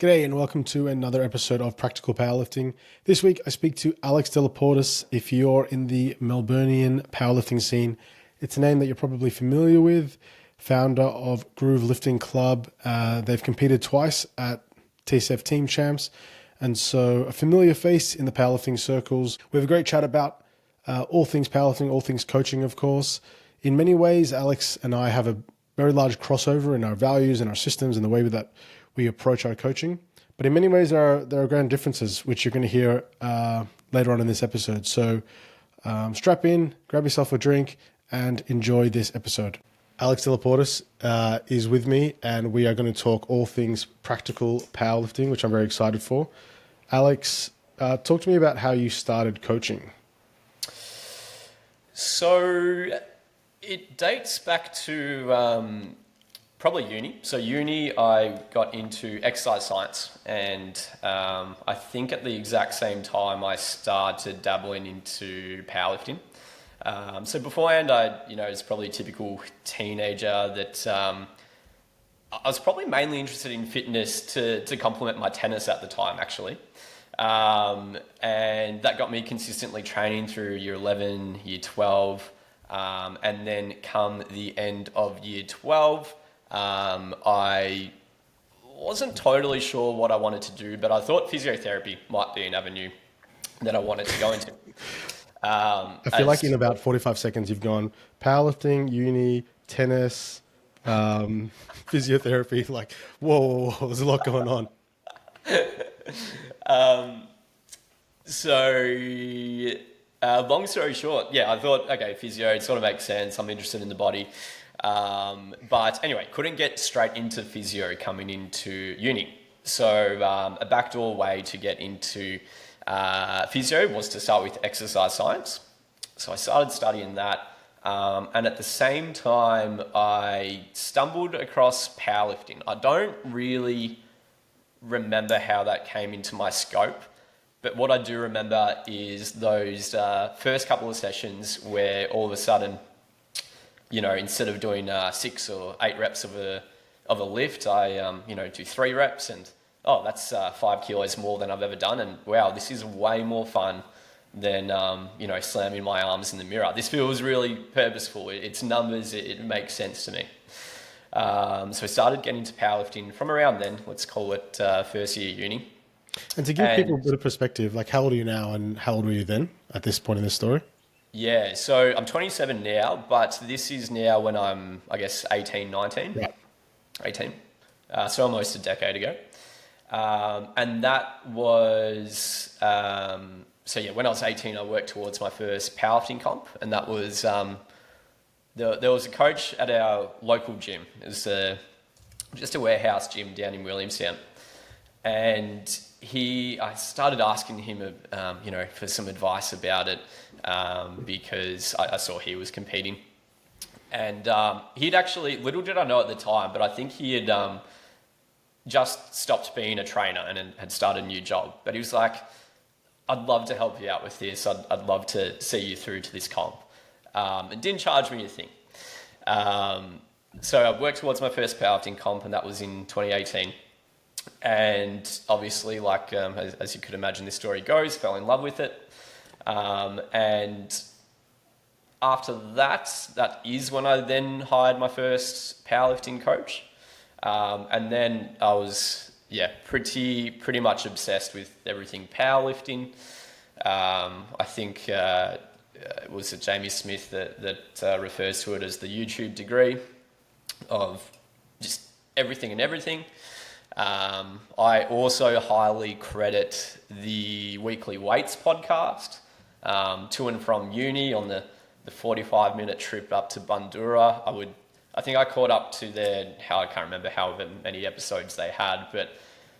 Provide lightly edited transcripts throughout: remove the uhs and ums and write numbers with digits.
G'day and welcome to another episode of Practical Powerlifting. This week I speak to Alex Dellaportas. If you're in the Melbourneian powerlifting scene, it's a name that you're probably familiar with. Founder of Groove Lifting Club. They've competed twice at TCF Team Champs, and so a familiar face in the powerlifting circles. We have a great chat about all things powerlifting, all things coaching, of course. In many ways, Alex and I have a very large crossover in our values and our systems and the way that we approach our coaching. But in many ways, there are grand differences, which you're going to hear later on in this episode. So strap in, grab yourself a drink, and enjoy this episode. Alex Dellaportas is with me, and we are going to talk all things practical powerlifting, which I'm very excited for. Alex, talk to me about how you started coaching. So it dates back to probably uni. So uni, I got into exercise science, and I think at the exact same time I started dabbling into powerlifting. So beforehand, it's probably a typical teenager that I was probably mainly interested in fitness to complement my tennis at the time, actually. And that got me consistently training through year 11, year 12, and then come the end of year 12, I wasn't totally sure what I wanted to do, but I thought physiotherapy might be an avenue that I wanted to go into. I feel like in about 45 seconds, you've gone powerlifting, uni, tennis, physiotherapy, like, whoa, there's a lot going on. Long story short, I thought, okay, physio, it sort of makes sense. I'm interested in the body. But anyway, couldn't get straight into physio coming into uni. So a backdoor way to get into physio was to start with exercise science. So I started studying that. And at the same time, I stumbled across powerlifting. I don't really remember how that came into my scope. But what I do remember is those first couple of sessions where all of a sudden, instead of doing 6 or 8 reps of a lift, I do 3 reps, and that's 5 kilos more than I've ever done. And wow, this is way more fun than slamming my arms in the mirror. This feels really purposeful. It's numbers. It makes sense to me. So I started getting into powerlifting from around then. Let's call it first year uni. And to give people a bit of perspective, like how old are you now and how old were you then at this point in the story? Yeah, so I'm 27 now, but this is now when I'm, 18, 19. Right. 18. So almost a decade ago. And that was, when I was 18, I worked towards my first powerlifting comp, and that was, there was a coach at our local gym. It was just a warehouse gym down in Williamstown. And I started asking him, for some advice about it, because I saw he was competing. And he'd actually, little did I know at the time, but I think he had just stopped being a trainer and had started a new job. But he was like, I'd love to help you out with this. I'd love to see you through to this comp. And didn't charge me a thing. So I worked towards my first powerlifting comp, and that was in 2018. And obviously, as you could imagine this story goes, fell in love with it. And after that is when I then hired my first powerlifting coach. And then I was, pretty much obsessed with everything powerlifting. I think it was Jamie Smith that refers to it as the YouTube degree of just everything and everything. I also highly credit the Weekly Weights podcast, to and from uni on the 45-minute trip up to Bundoora. I think I caught up to I can't remember however many episodes they had, but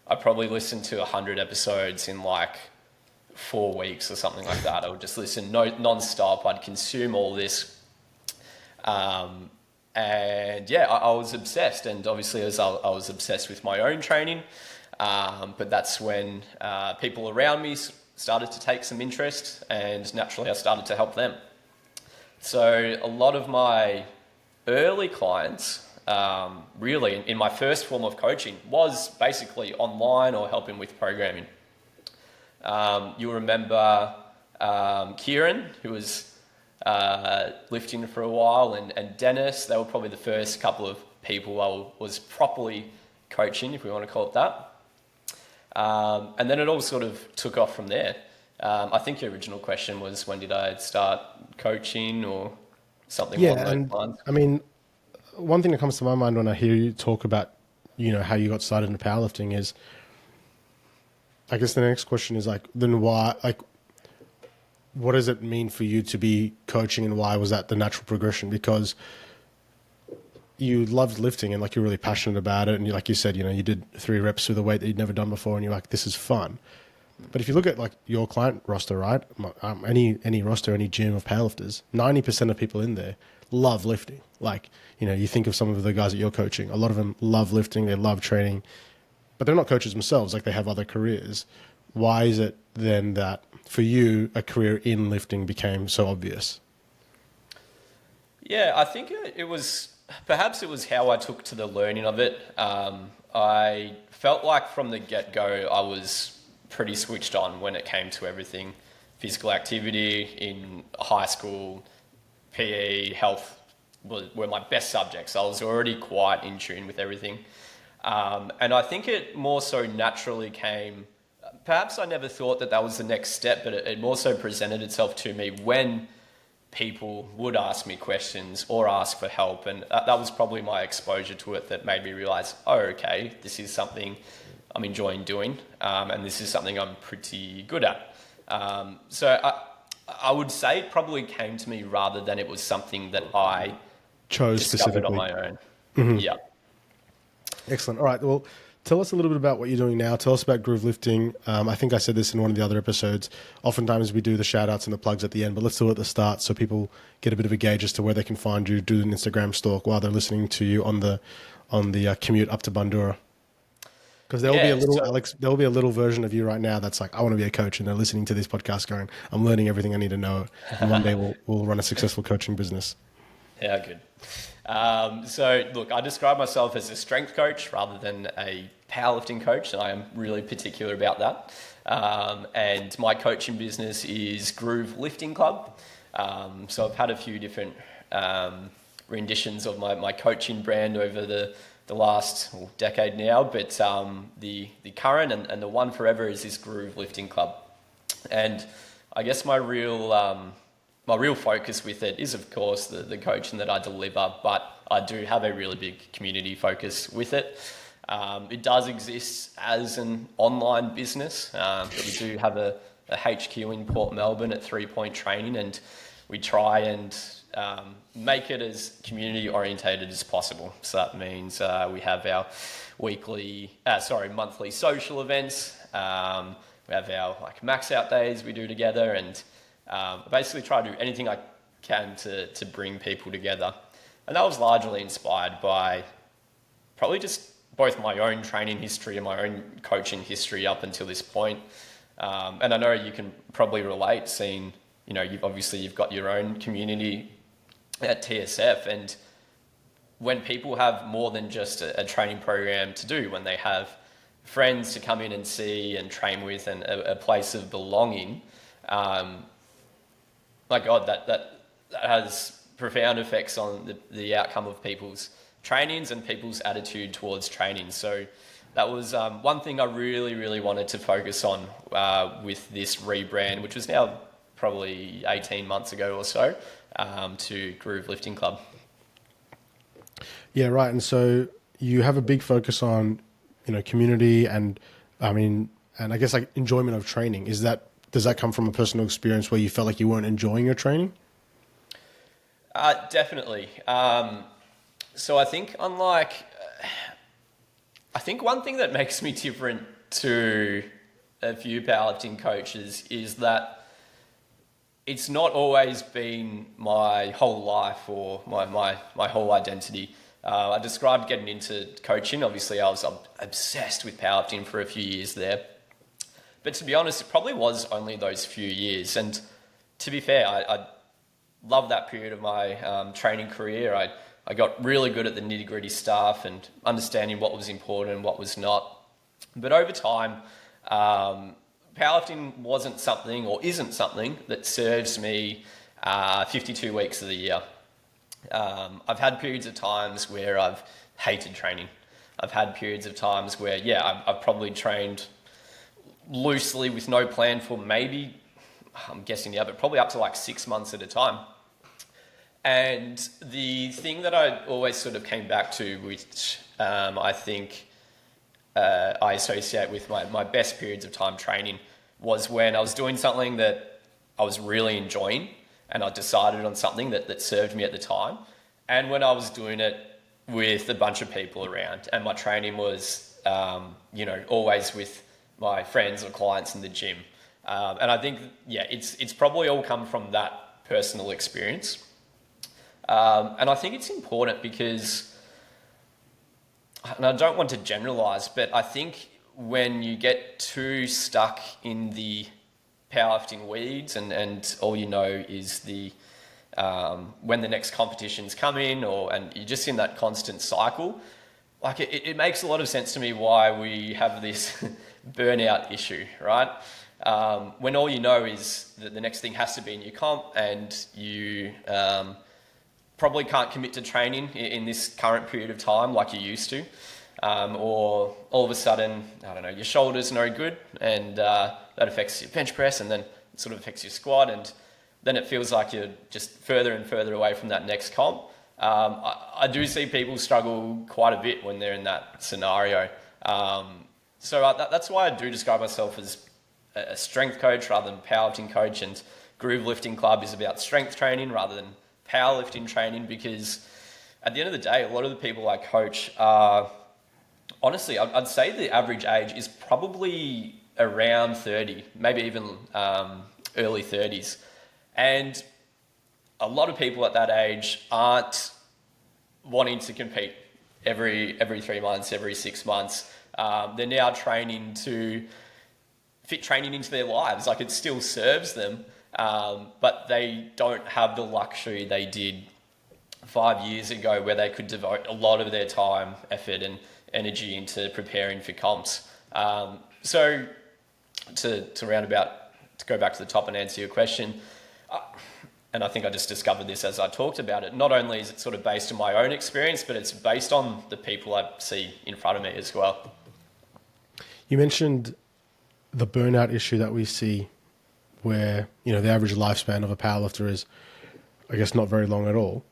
I probably listened to 100 episodes in 4 weeks or something like that. I would just listen non-stop. I'd consume all this. I was obsessed, and obviously as I was obsessed with my own training, but that's when people around me started to take some interest, and naturally I started to help them. So a lot of my early clients really in my first form of coaching was basically online or helping with programming. You'll remember Kieran, who was lifting for a while, and Dennis. They were probably the first couple of people I was properly coaching, if we want to call it that. And then it all sort of took off from there. I think your original question was, when did I start coaching or something along those lines? I mean, one thing that comes to my mind when I hear you talk about, how you got started in powerlifting is, I guess the next question is like, then why, like, what does it mean for you to be coaching, and why was that the natural progression? Because you loved lifting and like you're really passionate about it, and like you said, you did 3 reps with a weight that you'd never done before, and you're like, this is fun. But if you look at like your client roster, right? Any roster, any gym of powerlifters, 90% of people in there love lifting. Like, you think of some of the guys that you're coaching, a lot of them love lifting, they love training, but they're not coaches themselves. Like, they have other careers. Why is it then that for you, a career in lifting became so obvious? Yeah, I think perhaps it was how I took to the learning of it. I felt like from the get-go, I was pretty switched on when it came to everything. Physical activity in high school, PE, health were my best subjects. I was already quite in tune with everything. And I think it more so naturally came, perhaps I never thought that was the next step, but it more so presented itself to me when people would ask me questions or ask for help. And that was probably my exposure to it that made me realize, oh, okay, this is something I'm enjoying doing, and this is something I'm pretty good at. So I would say it probably came to me rather than it was something that I chose discovered specifically on my own. Mm-hmm. Yeah. Excellent. All right. Well, tell us a little bit about what you're doing now. Tell us about groove lifting. I think I said this in one of the other episodes. Oftentimes we do the shout outs and the plugs at the end, but let's do it at the start so people get a bit of a gauge as to where they can find you, do an Instagram stalk while they're listening to you on the commute up to Bundoora. Because there will be a little version of you right now that's like, I want to be a coach, and they're listening to this podcast going, I'm learning everything I need to know, and one day we'll run a successful coaching business. Yeah, good. So look, I describe myself as a strength coach rather than a powerlifting coach, and I am really particular about that. And my coaching business is Groove Lifting Club. So I've had a few different renditions of my coaching brand over the last decade now, but the current and the one forever is this Groove Lifting Club. And I guess my real focus with it is, of course, the coaching that I deliver, but I do have a really big community focus with it. It does exist as an online business, but we do have a HQ in Port Melbourne at 3 Point Training, and we try and make it as community orientated as possible. So that means we have our monthly social events. We have our max out days we do together, and basically try to do anything I can to bring people together. And that was largely inspired by probably just both my own training history and my own coaching history up until this point. And I know you can probably relate, seeing, you've got your own community at TSF, and when people have more than just a training program to do, when they have friends to come in and see and train with, and a place of belonging, my God, that has profound effects on the outcome of people's trainings and people's attitude towards training. So that was one thing I really, really wanted to focus on with this rebrand, which was now probably 18 months ago or so, to Groove Lifting Club. Yeah, right. And so you have a big focus on, community and I guess enjoyment of training. Does that come from a personal experience where you felt like you weren't enjoying your training? Definitely. So I think one thing that makes me different to a few powerlifting coaches is that it's not always been my whole life or my whole identity. I described getting into coaching. Obviously, I was obsessed with powerlifting for a few years there. But to be honest, it probably was only those few years. And to be fair, I love that period of my training career. I I got really good at the nitty gritty stuff and understanding what was important and what was not. But over time, powerlifting wasn't something or isn't something that serves me 52 weeks of the year. I've had periods of times where I've hated training. I've had periods of times where, I've probably trained loosely with no plan for maybe, I'm guessing but probably up to like 6 months at a time. And the thing that I always sort of came back to, which I think I associate with my best periods of time training, was when I was doing something that I was really enjoying and I decided on something that served me at the time. And when I was doing it with a bunch of people around, and my training was, always with my friends or clients in the gym. And I think, it's probably all come from that personal experience. And I think it's important because, and I don't want to generalize, but I think when you get too stuck in the powerlifting weeds and all you know is the when the next competition's coming, and you're just in that constant cycle, like it makes a lot of sense to me why we have this burnout issue, right? When all you know is that the next thing has to be in your comp, and you probably can't commit to training in this current period of time like you used to, or all of a sudden, I don't know, your shoulder's no good, and that affects your bench press, and then it sort of affects your squat, and then it feels like you're just further and further away from that next comp. I do see people struggle quite a bit when they're in that scenario. So that's why I do describe myself as a strength coach rather than powerlifting coach, and Groove Lifting Club is about strength training rather than powerlifting training, because at the end of the day, a lot of the people I coach are, honestly, I'd say the average age is probably around 30, maybe even early 30s. And a lot of people at that age aren't wanting to compete every 3 months, every 6 months. They're now training to fit training into their lives. Like, it still serves them, but they don't have the luxury they did 5 years ago, where they could devote a lot of their time, effort, and energy into preparing for comps. So to go back to the top and answer your question, and I think I just discovered this as I talked about it, not only is it sort of based on my own experience, but it's based on the people I see in front of me as well. You mentioned the burnout issue that we see, where, the average lifespan of a powerlifter is, I guess, not very long at all.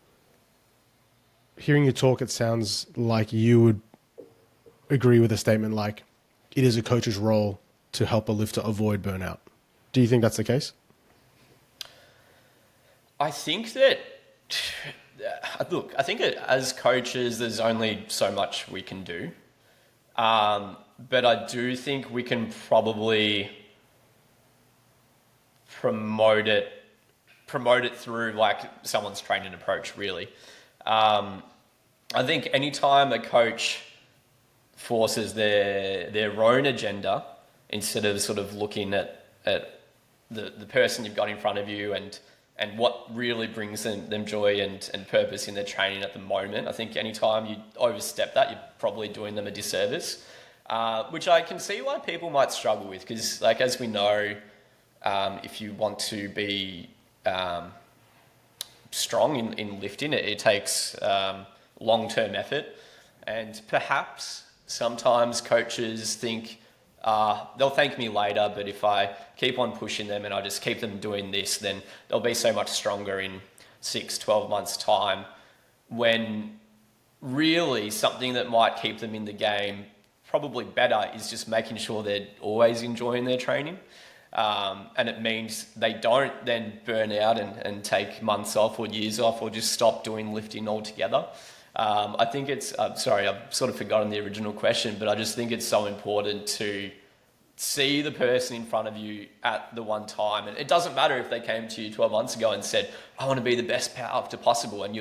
Hearing you talk, it sounds like you would agree with a statement like, it is a coach's role to help a lifter avoid burnout. Do you think that's the case? I think that, look, I think as coaches, there's only so much we can do. But I do think we can probably promote it through like someone's training approach, really. I think anytime a coach forces their own agenda instead of sort of looking at the person you've got in front of you and what really brings them joy and purpose in their training at the moment, I think anytime you overstep that, you're probably doing them a disservice, which I can see why people might struggle with, because, like, as we know, if you want to be strong in lifting, it takes long-term effort, and perhaps sometimes coaches think they'll thank me later, but if I keep on pushing them and I just keep them doing this, then they'll be so much stronger in 6-12 months time, when really something that might keep them in the game probably better is just making sure they're always enjoying their training. And it means they don't then burn out and take months off or years off or just stop doing lifting altogether. I think it's, sorry, I've sort of forgotten the original question, but I just think it's so important to see the person in front of you at the one time. And it doesn't matter if they came to you 12 months ago and said, I want to be the best powerlifter possible. And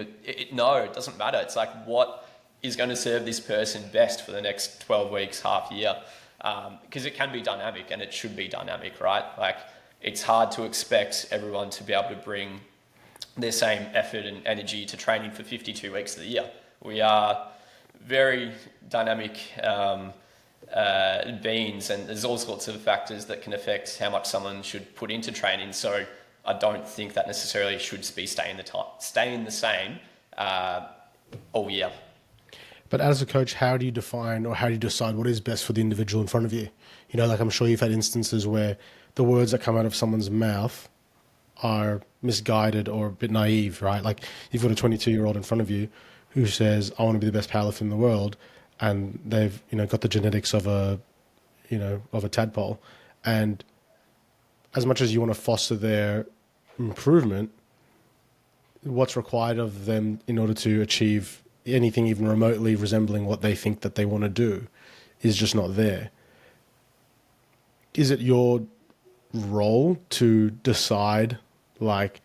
no, it doesn't matter. It's like, what is going to serve this person best for the next 12 weeks, half year? Because it can be dynamic, and it should be dynamic, right? Like, it's hard to expect everyone to be able to bring their same effort and energy to training for 52 weeks of the year. We are very dynamic beings, and there's all sorts of factors that can affect how much someone should put into training. So I don't think that necessarily should be staying the same all year. But as a coach, how do you define or how do you decide what is best for the individual in front of you? You know, like I'm sure you've had instances where the words that come out of someone's mouth are misguided or a bit naive, right? Like you've got a 22-year-old in front of you who says, I want to be the best powerlifter in the world. And they've, got the genetics of a tadpole. And as much as you want to foster their improvement, what's required of them in order to achieve anything even remotely resembling what they think that they want to do is just not there. Is it your role to decide, like,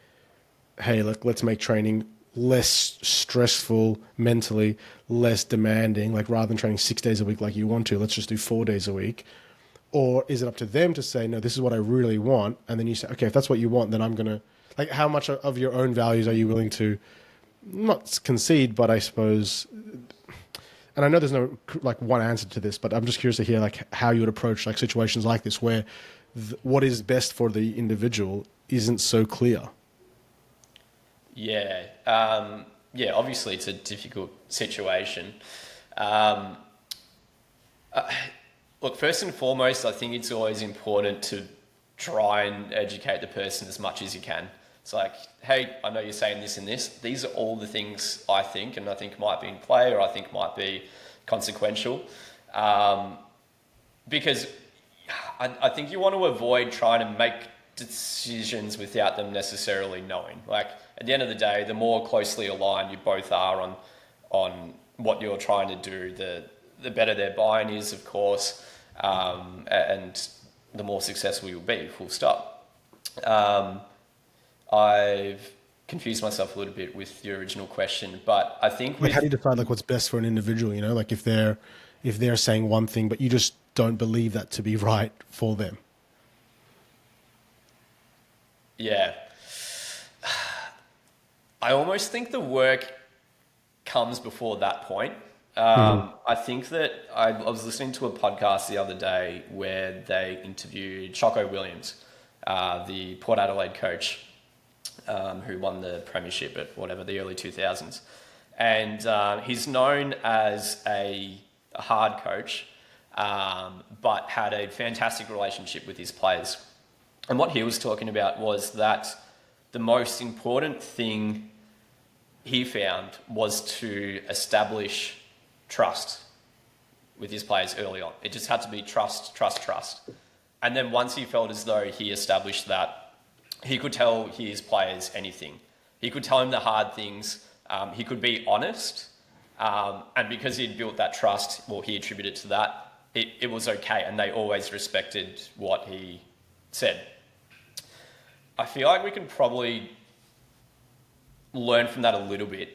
hey, look, let's make training less stressful mentally, less demanding, like rather than training 6 days a week like you want to, let's just do 4 days a week? Or is it up to them to say, no, this is what I really want? And then you say, okay, if that's what you want, then I'm going to, like, how much of your own values are you willing to not concede, but I suppose, and I know there's no like one answer to this, but I'm just curious to hear like how you would approach like situations like this where what is best for the individual isn't so clear. Yeah. Obviously it's a difficult situation. Look, first and foremost, I think it's always important to try and educate the person as much as you can. It's like, hey, I know you're saying this and this. These are all the things I think, and I think might be in play, or I think might be consequential. Because I think you want to avoid trying to make decisions without them necessarily knowing. Like, at the end of the day, the more closely aligned you both are on what you're trying to do, the better their buy-in is, of course, and the more successful you'll be, full stop. I've confused myself a little bit with your original question, but I think how do you decide like what's best for an individual? Like if they're saying one thing, but you just don't believe that to be right for them. Yeah, I almost think the work comes before that point. I think that I was listening to a podcast the other day where they interviewed Choco Williams, the Port Adelaide coach, who won the premiership at the early 2000s. And he's known as a hard coach, but had a fantastic relationship with his players. And what he was talking about was that the most important thing he found was to establish trust with his players early on. It just had to be trust. And then once he felt as though he established that, he could tell his players anything. He could tell them the hard things. He could be honest. And because he'd built that trust, he attributed to that, it was okay. And they always respected what he said. I feel like we can probably learn from that a little bit,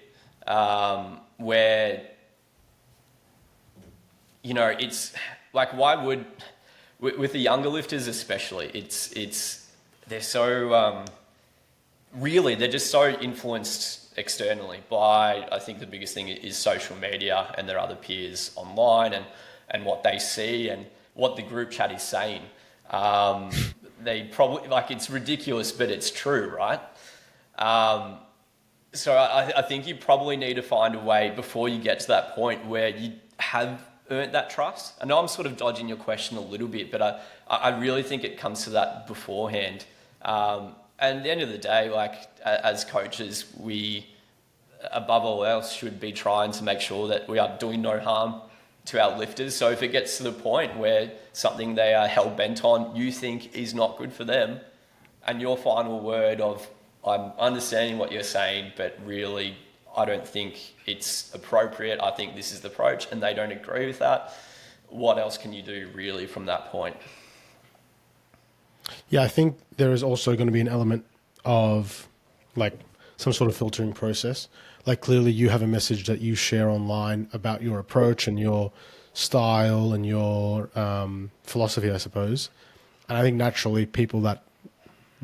where, it's like, why would, with the younger lifters especially, they're so, really, they're just so influenced externally by, I think the biggest thing is social media and their other peers online and what they see and what the group chat is saying. They probably, like, it's ridiculous, but it's true, right? So I think you probably need to find a way before you get to that point where you have earned that trust. I know I'm sort of dodging your question a little bit, but I really think it comes to that beforehand. And at the end of the day, like, as coaches, we, above all else, should be trying to make sure that we are doing no harm to our lifters. So if it gets to the point where something they are hell-bent on, you think is not good for them, and your final word of, I'm understanding what you're saying, but really, I don't think it's appropriate. I think this is the approach, and they don't agree with that. What else can you do really from that point? Yeah, I think there is also going to be an element of like some sort of filtering process. Like clearly you have a message that you share online about your approach and your style and your philosophy, I suppose. And I think naturally people that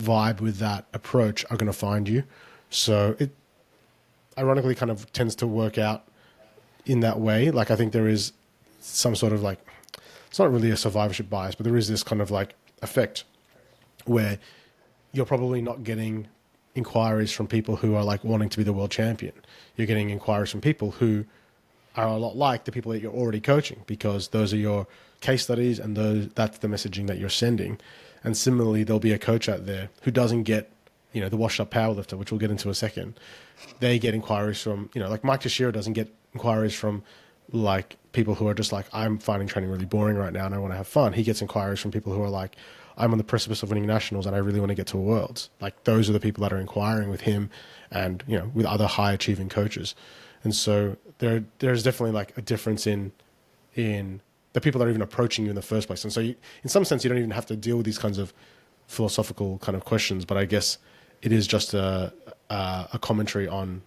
vibe with that approach are going to find you. So it ironically kind of tends to work out in that way. Like I think there is some sort of like, it's not really a survivorship bias, but there is this kind of like effect where you're probably not getting inquiries from people who are like wanting to be the world champion. You're getting inquiries from people who are a lot like the people that you're already coaching, because those are your case studies and that's the messaging that you're sending. And similarly, there'll be a coach out there who doesn't get, the washed up powerlifter, which we'll get into a second. They get inquiries from, like Mike Teixeira doesn't get inquiries from like people who are just like, I'm finding training really boring right now and I want to have fun. He gets inquiries from people who are like, I'm on the precipice of winning nationals and I really want to get to a worlds. Like those are the people that are inquiring with him and, with other high achieving coaches. And so there's definitely like a difference in the people that are even approaching you in the first place. And so in some sense, you don't even have to deal with these kinds of philosophical kind of questions, but I guess it is just a commentary on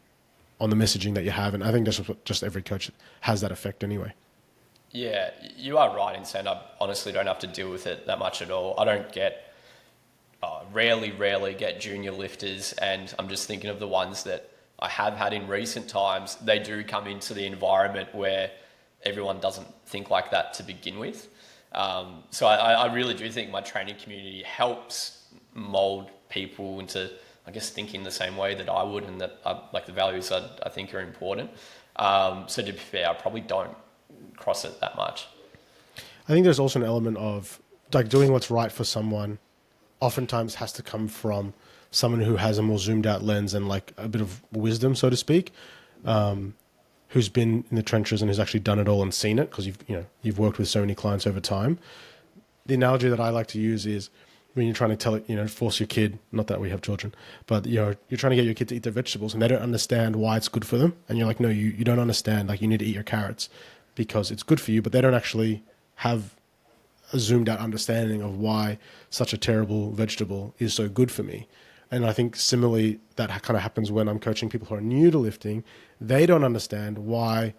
the messaging that you have. And I think just every coach has that effect anyway. Yeah, you are right in saying I honestly don't have to deal with it that much at all. I don't get, rarely get junior lifters, and I'm just thinking of the ones that I have had in recent times. They do come into the environment where everyone doesn't think like that to begin with. So I really do think my training community helps mold people into, I guess, thinking the same way that I would, and that like the values I think are important. So to be fair, I probably don't cross it that much. I think there's also an element of like doing what's right for someone oftentimes has to come from someone who has a more zoomed out lens and like a bit of wisdom, so to speak, who's been in the trenches and who's actually done it all and seen it, because you've worked with so many clients over time. The analogy that I like to use is when you're trying to tell it, force your kid, not that we have children, but you're trying to get your kid to eat their vegetables and they don't understand why it's good for them. And you're like, no, you don't understand. Like you need to eat your carrots because it's good for you, but they don't actually have a zoomed out understanding of why such a terrible vegetable is so good for me. And I think similarly, that kind of happens when I'm coaching people who are new to lifting. They don't understand why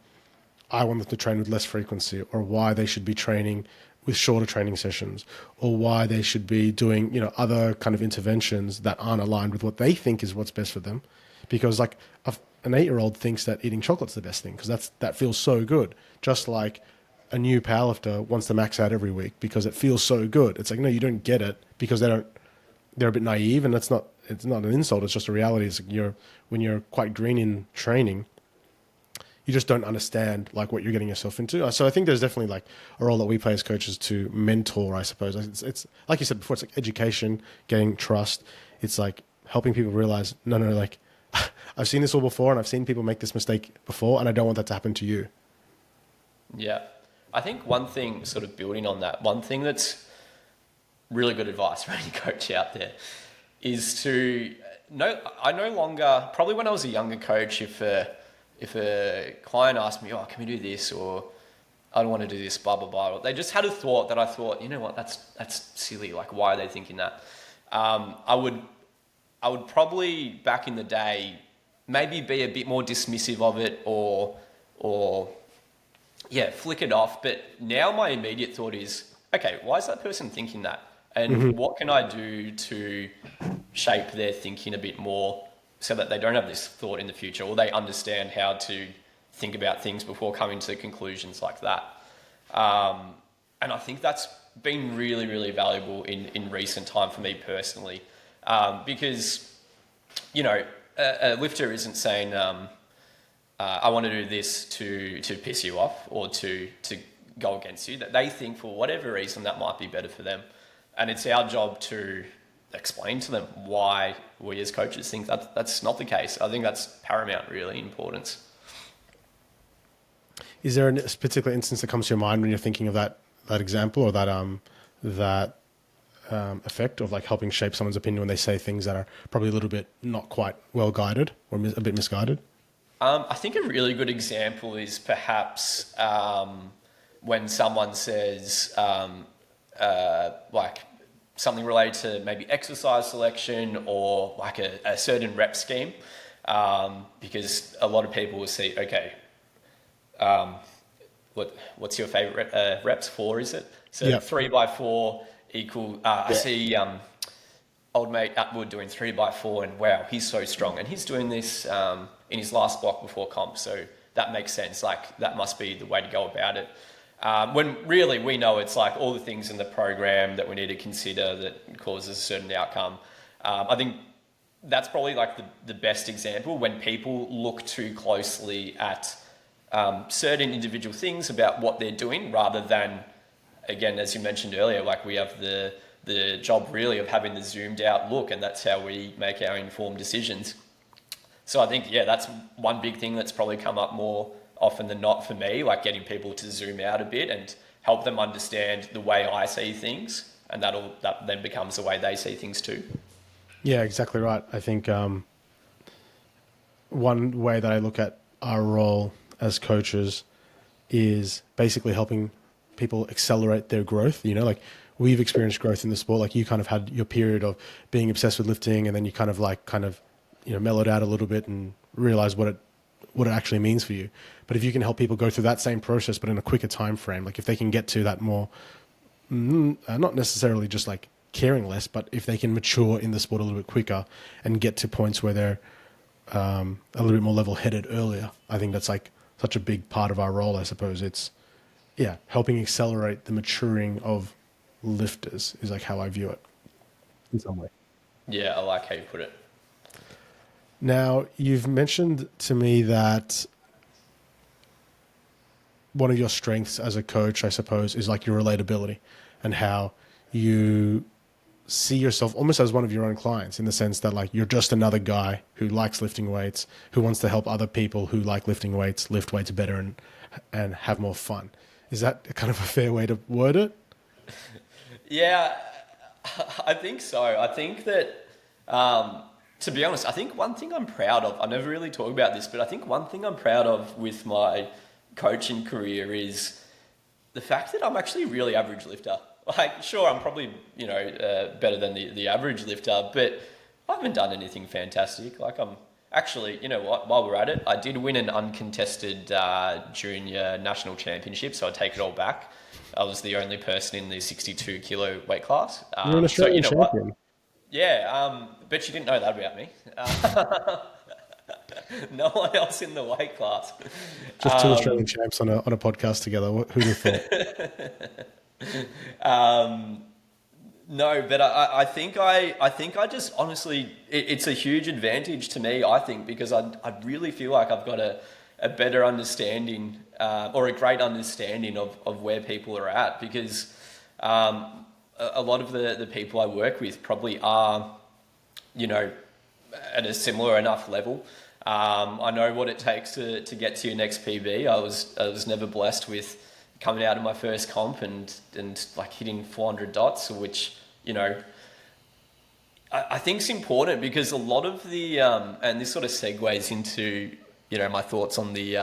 I want them to train with less frequency, or why they should be training with shorter training sessions, or why they should be doing, other kind of interventions that aren't aligned with what they think is what's best for them. Because like an 8-year-old thinks that eating chocolate's the best thing because that feels so good. Just like a new powerlifter wants to max out every week because it feels so good. It's like, no, you don't get it because they're a bit naive, and it's not an insult. It's just a reality. It's like when you're quite green in training, you just don't understand like what you're getting yourself into. So I think there's definitely like a role that we play as coaches to mentor, I suppose. It's like you said before, it's like education, getting trust. It's like helping people realize, no, like I've seen this all before and I've seen people make this mistake before and I don't want that to happen to you. Yeah. I think one thing, sort of building on that, one thing that's really good advice for any coach out there is I no longer, probably when I was a younger coach, if a client asked me, can we do this? Or I don't want to do this, blah, blah, blah. They just had a thought that I thought, you know what, that's silly. Like, why are they thinking that? I would probably, back in the day, maybe be a bit more dismissive of it or flick it off. But now my immediate thought is, okay, why is that person thinking that? And what can I do to shape their thinking a bit more so that they don't have this thought in the future, or they understand how to think about things before coming to conclusions like that. And I think that's been really, really valuable in recent time for me personally, because, a lifter isn't saying, I want to do this to piss you off or to go against you. That they think for whatever reason that might be better for them. And it's our job to explain to them why we as coaches think that's not the case. I think that's paramount, really, importance. Is there a particular instance that comes to your mind when you're thinking of that example or that effect of like helping shape someone's opinion when they say things that are probably a little bit not quite well guided or a bit misguided? I think a really good example is perhaps when someone says like something related to maybe exercise selection or like a certain rep scheme, because a lot of people will see, okay, what's your favorite reps? 4, is it? So yeah. 3 by 4 equal. I see old mate Atwood doing 3x4 and wow, he's so strong. And he's doing this in his last block before comp. So that makes sense. Like that must be the way to go about it. When really we know it's like all the things in the program that we need to consider that causes a certain outcome. I think that's probably like the best example when people look too closely at certain individual things about what they're doing rather than, again, as you mentioned earlier, like we have the job really of having the zoomed out look, and that's how we make our informed decisions. So I think, yeah, that's one big thing that's probably come up more often than not for me, like getting people to zoom out a bit and help them understand the way I see things, and that then becomes the way they see things too. Yeah, exactly right. I think one way that I look at our role as coaches is basically helping people accelerate their growth. You know, like we've experienced growth in the sport. Like you kind of had your period of being obsessed with lifting, and then you kind of mellowed out a little bit and realized what it actually means for you. But if you can help people go through that same process, but in a quicker time frame, like if they can get to that more, not necessarily just like caring less, but if they can mature in the sport a little bit quicker and get to points where they're a little bit more level-headed earlier, I think that's like such a big part of our role. I suppose it's helping accelerate the maturing of lifters is like how I view it in some way. Yeah, I like how you put it. Now, you've mentioned to me that one of your strengths as a coach, I suppose, is like your relatability and how you see yourself almost as one of your own clients, in the sense that like you're just another guy who likes lifting weights, who wants to help other people who like lifting weights lift weights better and have more fun. Is that kind of a fair way to word it? Yeah, I think so. I think that, to be honest, I think one thing I'm proud of, I never really talk about this, but I think one thing I'm proud of with my coaching career is the fact that I'm actually a really average lifter. Like, sure, I'm probably, better than the average lifter, but I haven't done anything fantastic. Like, I'm actually, you know what, while we're at it, I did win an uncontested junior national championship, so I take it all back. I was the only person in the 62 kilo weight class. You're an Australian champion. What? Yeah, bet you didn't know that about me. No one else in the weight class. Just two Australian champs on a podcast together. Who'd have thought? No, but I think I just honestly, it's a huge advantage to me, I think, because I really feel like I've got a better understanding or a great understanding of where people are at, because a lot of the people I work with probably are, at a similar enough level. I know what it takes to get to your next PB. I was never blessed with coming out of my first comp and like hitting 400 dots, which, I think is important, because a lot of the, and this sort of segues into, my thoughts on the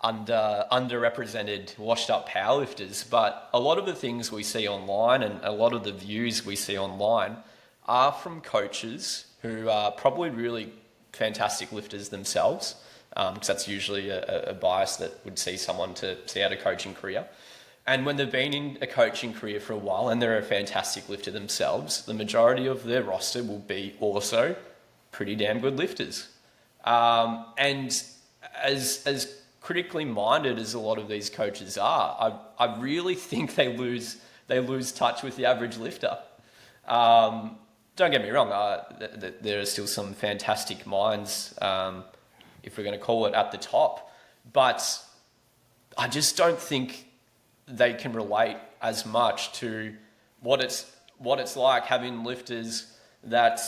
underrepresented, washed up powerlifters, but a lot of the things we see online and a lot of the views we see online are from coaches who are probably really fantastic lifters themselves, because that's usually a bias that would see someone to see out a coaching career. And when they've been in a coaching career for a while and they're a fantastic lifter themselves, the majority of their roster will be also pretty damn good lifters. And as critically minded as a lot of these coaches are, I really think they lose touch with the average lifter. Don't get me wrong, there are still some fantastic minds, if we're going to call it, at the top, but I just don't think they can relate as much to what it's like having lifters that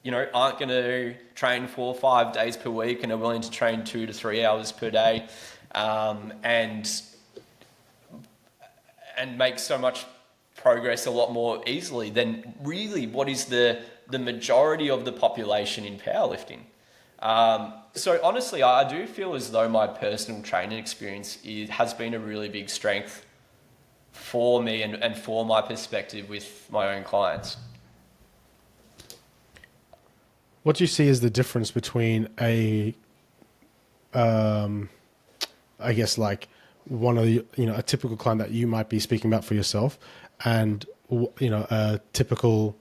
aren't going to train 4 or 5 days per week and are willing to train 2 to 3 hours per day, and make so much progress a lot more easily than really what is the majority of the population in powerlifting. So honestly, I do feel as though my personal training experience has been a really big strength for me and for my perspective with my own clients. What do you see as the difference between I guess like one of the, a typical client that you might be speaking about for yourself, and a typical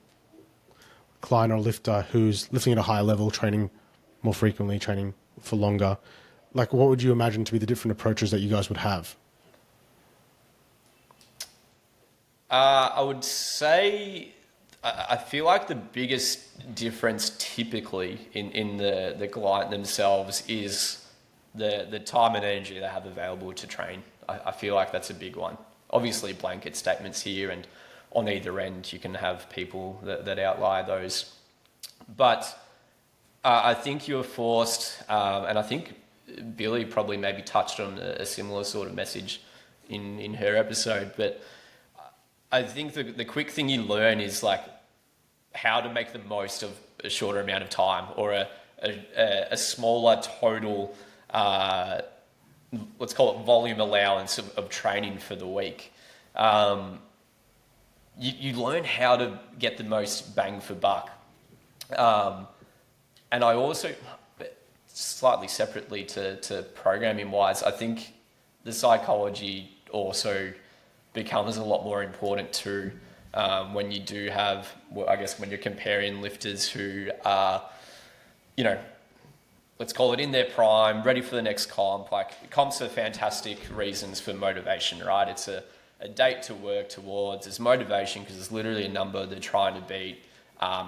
client or lifter who's lifting at a higher level, training more frequently, training for longer, like what would you imagine to be the different approaches that you guys would have? I would say I feel like the biggest difference typically in the client themselves is the time and energy they have available to train. I feel like that's a big one. Obviously, blanket statements here, and on either end, you can have people that outlie those. But I think you're forced, and I think Billy probably maybe touched on a similar sort of message in her episode, but I think the quick thing you learn is like how to make the most of a shorter amount of time, or a smaller total, let's call it volume allowance of training for the week. You learn how to get the most bang for buck. And I also, slightly separately to programming wise, I think the psychology also becomes a lot more important too, when you do have, well, I guess when you're comparing lifters who are, let's call it in their prime, ready for the next comp. Like, comps are fantastic reasons for motivation, right? It's a date to work towards. It's motivation because it's literally a number they're trying to beat.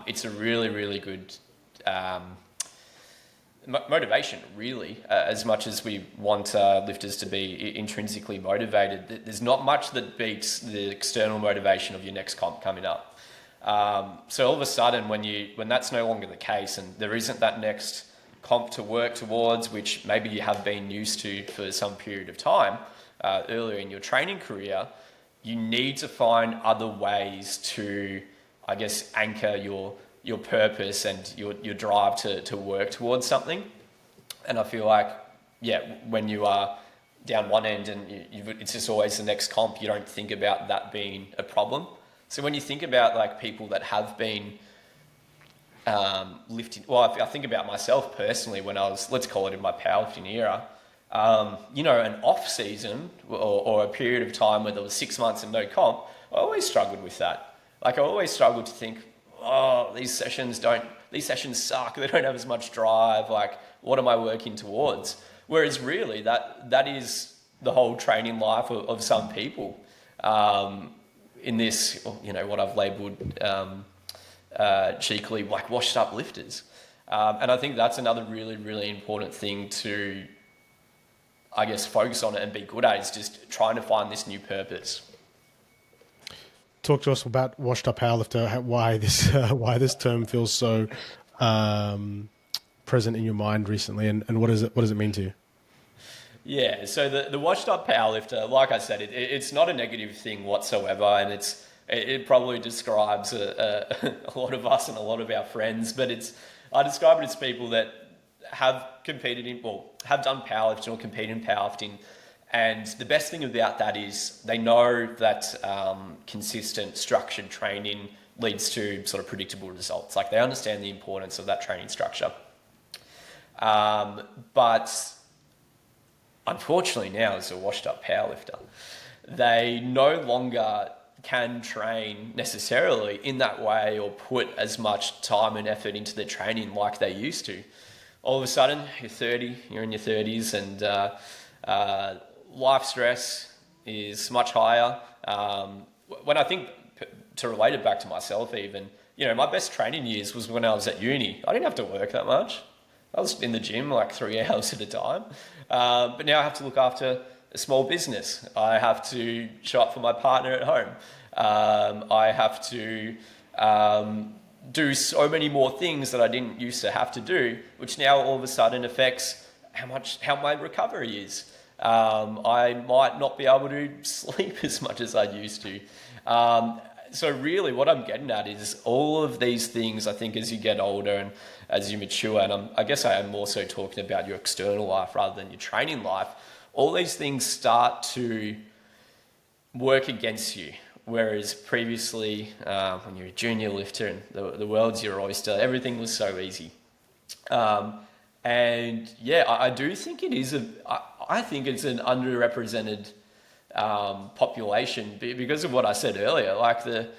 It's a really, really good motivation, really, as much as we want lifters to be intrinsically motivated. There's not much that beats the external motivation of your next comp coming up. So all of a sudden, when that's no longer the case, and there isn't that next comp to work towards, which maybe you have been used to for some period of time earlier in your training career, you need to find other ways to, I guess, anchor your purpose and your drive to work towards something. And I feel like, when you are down one end and it's just always the next comp, you don't think about that being a problem. So when you think about like people that have been lifting, well, I think about myself personally when I was, let's call it in my powerlifting era, an off season or a period of time where there was 6 months and no comp, I always struggled with that. Like, I always struggled to think, these sessions suck. They don't have as much drive. Like, what am I working towards? Whereas really that is the whole training life of some people, in this, what I've labeled, cheekily, like washed up lifters. And I think that's another really, really important thing to, I guess, focus on it and be good at, is just trying to find this new purpose. Talk to us about washed up powerlifter. Why this term feels so present in your mind recently, and what does it mean to you? Yeah, so the washed up powerlifter, like I said, it's not a negative thing whatsoever, and it probably describes a lot of us and a lot of our friends. But I describe it as people that have competed have done powerlifting or compete in powerlifting. And the best thing about that is they know that consistent, structured training leads to sort of predictable results. Like, they understand the importance of that training structure. But unfortunately now, as a washed up powerlifter, they no longer can train necessarily in that way or put as much time and effort into their training like they used to. All of a sudden, you're in your 30s, and life stress is much higher. When I think, to relate it back to myself even, my best training years was when I was at uni. I didn't have to work that much. I was in the gym like 3 hours at a time. But now I have to look after a small business. I have to show up for my partner at home. I have to do so many more things that I didn't used to have to do, which now all of a sudden affects how my recovery is. I might not be able to sleep as much as I used to. So really what I'm getting at is all of these things, I think, as you get older and as you mature, and I guess I am more so talking about your external life rather than your training life, all these things start to work against you. Whereas previously, when you're a junior lifter and the world's your oyster, everything was so easy. And yeah, I do think it is I think it's an underrepresented population because of what I said earlier. Like the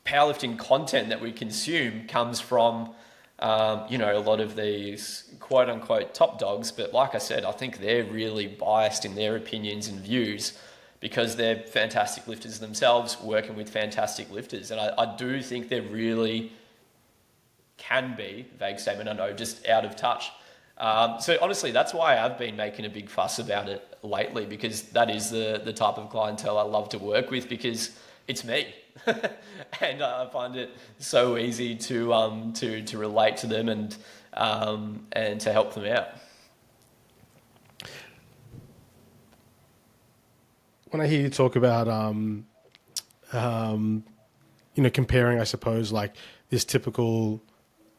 powerlifting content that we consume comes from, a lot of these quote unquote top dogs. But like I said, I think they're really biased in their opinions and views because they're fantastic lifters themselves, working with fantastic lifters. And I do think they're really can be, vague statement, I know, just out of touch. So honestly, that's why I've been making a big fuss about it lately, because that is the type of clientele I love to work with, because it's me. And I find it so easy to relate to them and to help them out. When I hear you talk about comparing, I suppose, like this typical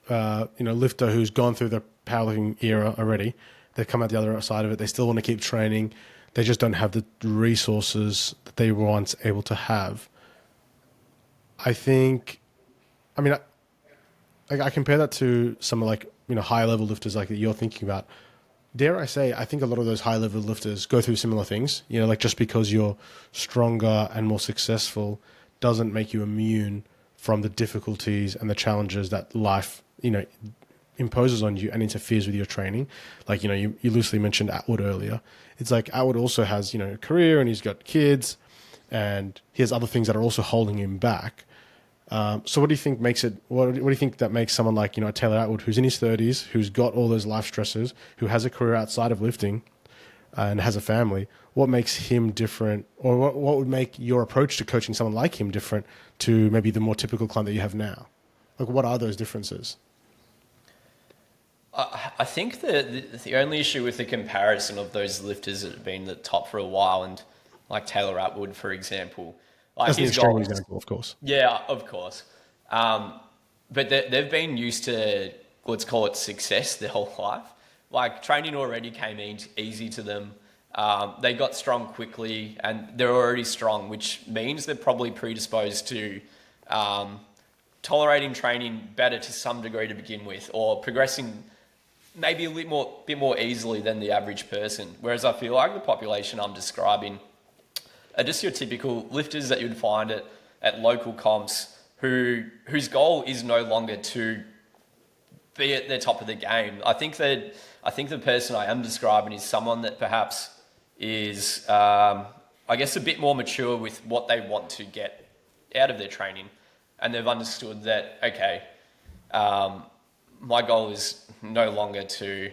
lifter who's gone through the powerlifting era already, they've come out the other side of it, they still want to keep training, they just don't have the resources that they were once able to have. I compare that to some of high level lifters like that you're thinking about. Dare I say, I think a lot of those high level lifters go through similar things. Just because you're stronger and more successful doesn't make you immune from the difficulties and the challenges that life, imposes on you and interferes with your training. You loosely mentioned Atwood earlier. It's like Atwood also has, a career, and he's got kids, and he has other things that are also holding him back. So what do you think makes it, what do you think that makes someone like, Taylor Atwood, who's in his 30s, who's got all those life stresses, who has a career outside of lifting and has a family, what makes him different, or what would make your approach to coaching someone like him different to maybe the more typical client that you have now? Like, what are those differences? I think the only issue with the comparison of those lifters that have been at the top for a while, and like Taylor Atwood, for example, That's an extreme example, of course. Yeah, of course. But they've been used to, let's call it success their whole life. Like, training already came easy to them. They got strong quickly, and they're already strong, which means they're probably predisposed to tolerating training better to some degree to begin with, or progressing maybe a bit more easily than the average person. Whereas I feel like the population I'm describing are just your typical lifters that you'd find at local comps whose goal is no longer to be at the top of the game. I think the person I am describing is someone that perhaps is, a bit more mature with what they want to get out of their training. And they've understood that, okay, my goal is no longer to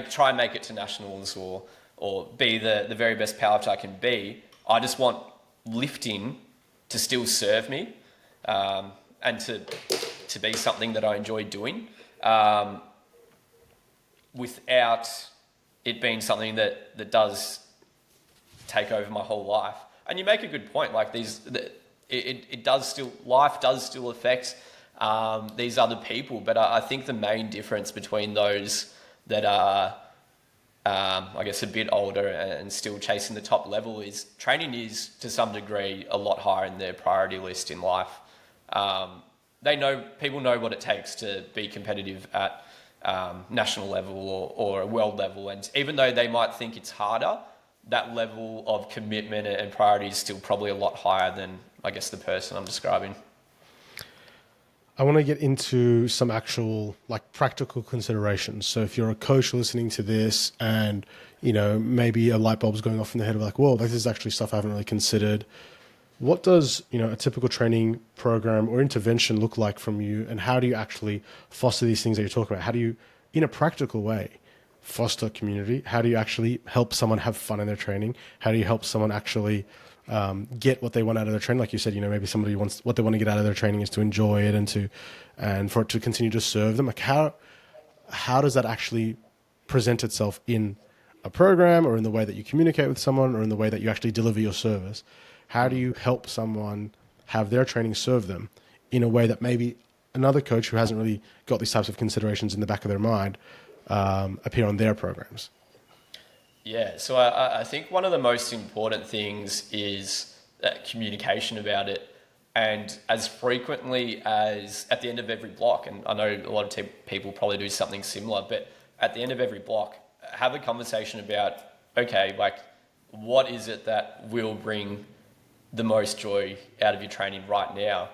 try and make it to nationals or be the very best powerlifter I can be. I just want lifting to still serve me and to be something that I enjoy doing without it being something that does take over my whole life. And you make a good point. Like life does still affect these other people, but I think the main difference between those that are a bit older and still chasing the top level is training is to some degree a lot higher in their priority list in life. People know what it takes to be competitive at national level or a world level, and even though they might think it's harder, that level of commitment and priority is still probably a lot higher than, I guess, the person I'm describing. I want to get into some actual practical considerations. So if you're a coach listening to this and, maybe a light bulb's going off in the head of whoa, this is actually stuff I haven't really considered. What does, a typical training program or intervention look like from you? And how do you actually foster these things that you're talking about? How do you, in a practical way, foster community? How do you actually help someone have fun in their training? How do you help someone actually get what they want out of their training? Like you said, maybe somebody wants, what they want to get out of their training is to enjoy it and for it to continue to serve them. Like how does that actually present itself in a program, or in the way that you communicate with someone, or in the way that you actually deliver your service? How do you help someone have their training serve them in a way that maybe another coach who hasn't really got these types of considerations in the back of their mind appear on their programs? Yeah, so I think one of the most important things is communication about it, and as frequently as at the end of every block, and I know a lot of people probably do something similar, but at the end of every block, have a conversation about, okay, what is it that will bring the most joy out of your training right now.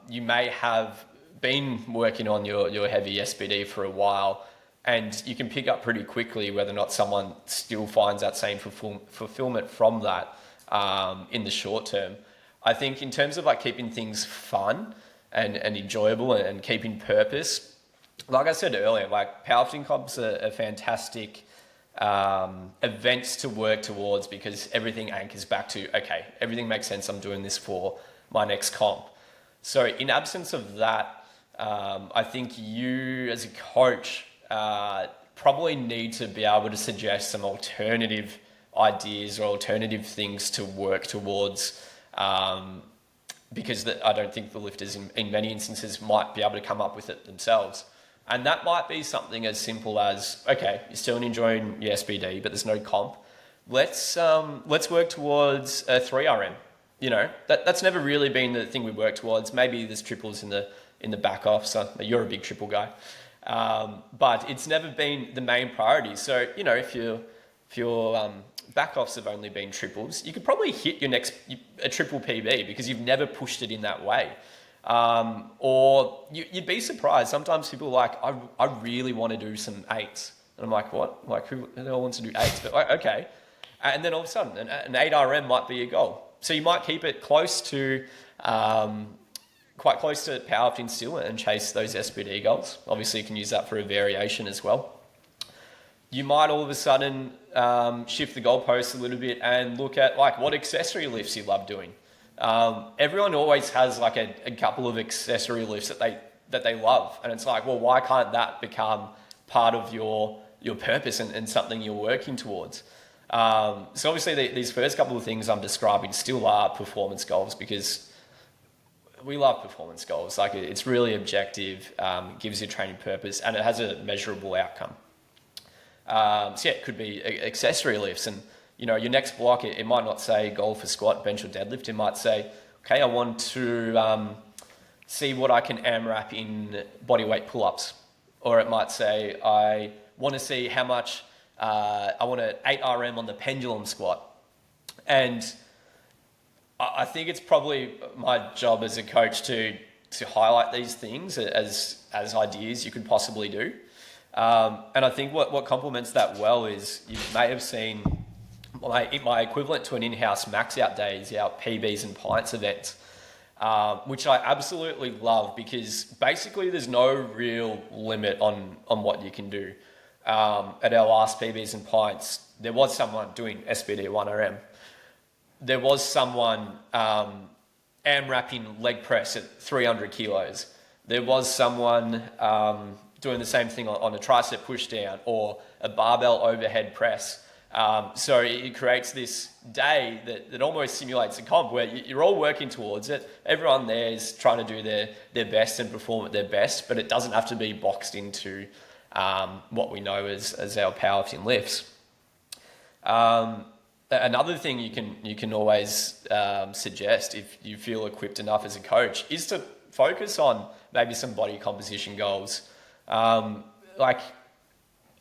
You may have been working on your heavy SBD for a while, and you can pick up pretty quickly whether or not someone still finds that same fulfillment from that in the short term. I think in terms of like keeping things fun and enjoyable and keeping purpose, like I said earlier, like powerlifting comps are fantastic events to work towards, because everything anchors back to, okay, everything makes sense, I'm doing this for my next comp. So in absence of that, I think you as a coach probably need to be able to suggest some alternative ideas or alternative things to work towards, because I don't think the lifters in many instances might be able to come up with it themselves. And that might be something as simple as, okay, you're still enjoying your SBD, but there's no comp. Let's work towards a 3RM. You know, that's never really been the thing we work towards. Maybe there's triples in the back off, so you're a big triple guy. But it's never been the main priority. So, you know, if your back offs have only been triples, you could probably hit a triple PB because you've never pushed it in that way. Or you'd be surprised. Sometimes people are like, I really want to do some eights. And I'm like, what? Like, who the hell wants to do eights? But okay. And then all of a sudden, an 8RM might be your goal. So you might keep it close to, quite close to powerlifting still and chase those SBD goals. Obviously, you can use that for a variation as well. You might all of a sudden shift the goalposts a little bit and look at like what accessory lifts you love doing. Everyone always has like a couple of accessory lifts that they love, and it's like, well, why can't that become part of your purpose and something you're working towards? So obviously these first couple of things I'm describing still are performance goals, because we love performance goals. Like, it's really objective, gives you training purpose, and it has a measurable outcome. So yeah, it could be accessory lifts, and you know, your next block, it might not say goal for squat, bench, or deadlift. It might say, okay, I want to see what I can AMRAP in bodyweight pull-ups. Or it might say, I want to see how much, I want an 8RM on the pendulum squat. And I think it's probably my job as a coach to highlight these things as ideas you could possibly do. And I think what complements that well is, you may have seen my equivalent to an in-house max out day is our PBs and pints event, which I absolutely love, because basically there's no real limit on what you can do. At our last PBs and pints, there was someone doing SBD 1RM. There was someone AMRAPing leg press at 300 kilos. There was someone doing the same thing on a tricep push down or a barbell overhead press. So it creates this day that almost simulates a comp where you're all working towards it. Everyone there is trying to do their best and perform at their best, but it doesn't have to be boxed into what we know as our powerlifting lifts. Another thing you can always suggest, if you feel equipped enough as a coach, is to focus on maybe some body composition goals.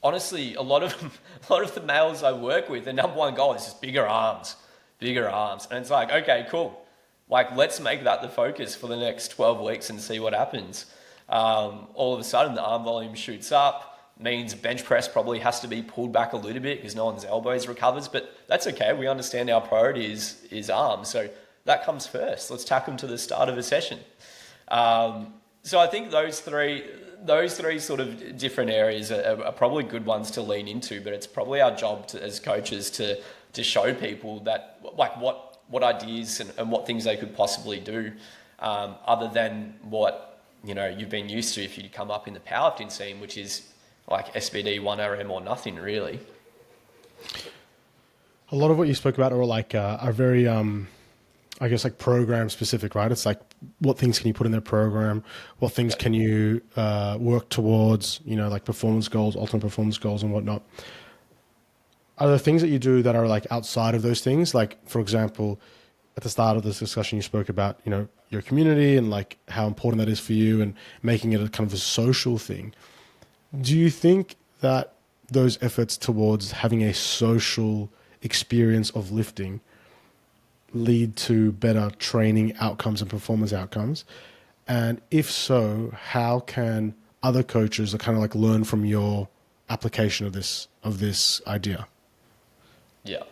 Honestly, a lot of the males I work with, their number one goal is just bigger arms. And it's like, okay, cool. Like, let's make that the focus for the next 12 weeks and see what happens. All of a sudden, the arm volume shoots up, means bench press probably has to be pulled back a little bit because no one's elbows recovers, but that's okay. We understand our priority is arms. So that comes first. Let's tack them to the start of a session. So I think those three sort of different areas are probably good ones to lean into, but it's probably our job as coaches to show people that, like, what ideas and what things they could possibly do, other than what, you know, you've been used to if you come up in the powerlifting scene, which is like SBD 1RM or nothing really. A lot of what you spoke about are very I guess like program specific, right? It's like, what things can you put in their program? What things can you work towards, you know, like performance goals, ultimate performance goals and whatnot. Are there things that you do that are like outside of those things? Like, for example, at the start of this discussion, you spoke about, you know, your community and like how important that is for you and making it a kind of a social thing. Do you think that those efforts towards having a social experience of lifting lead to better training outcomes and performance outcomes? And if so, how can other coaches kind of like learn from your application of this idea? Yeah.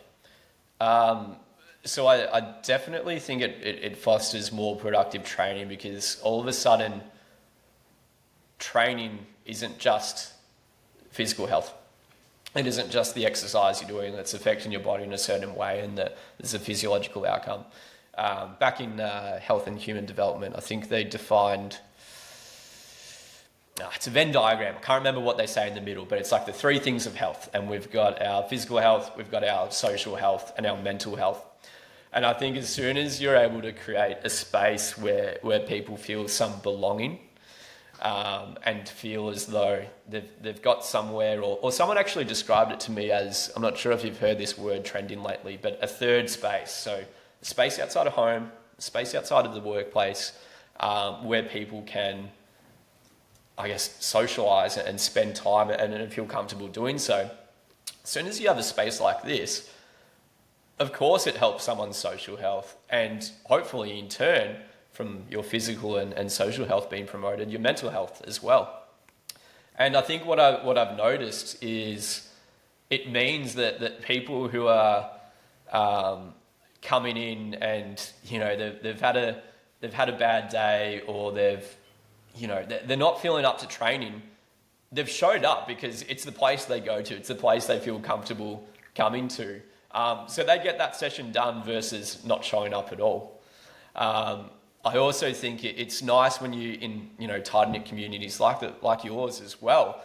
So I definitely think it fosters more productive training, because all of a sudden training isn't just physical health. It isn't just the exercise you're doing that's affecting your body in a certain way, and that there's a physiological outcome. Back in Health and Human Development, I think they defined, it's a Venn diagram. I can't remember what they say in the middle, but it's like the three things of health. And we've got our physical health, we've got our social health, and our mental health. And I think as soon as you're able to create a space where people feel some belonging, and feel as though they've got somewhere, or someone actually described it to me as, I'm not sure if you've heard this word trending lately, but a third space. So space outside of home, space outside of the workplace, where people can, I guess, socialize and spend time and feel comfortable doing so. As soon as you have a space like this, of course it helps someone's social health, and hopefully in turn, from your physical and social health being promoted, your mental health as well. And I think what I've noticed is it means that people who are coming in and, you know, they've had a bad day, or they're not feeling up to training, they've showed up because it's the place they go to, it's the place they feel comfortable coming to. So they get that session done versus not showing up at all. I also think it's nice when you in tight-knit communities like yours as well.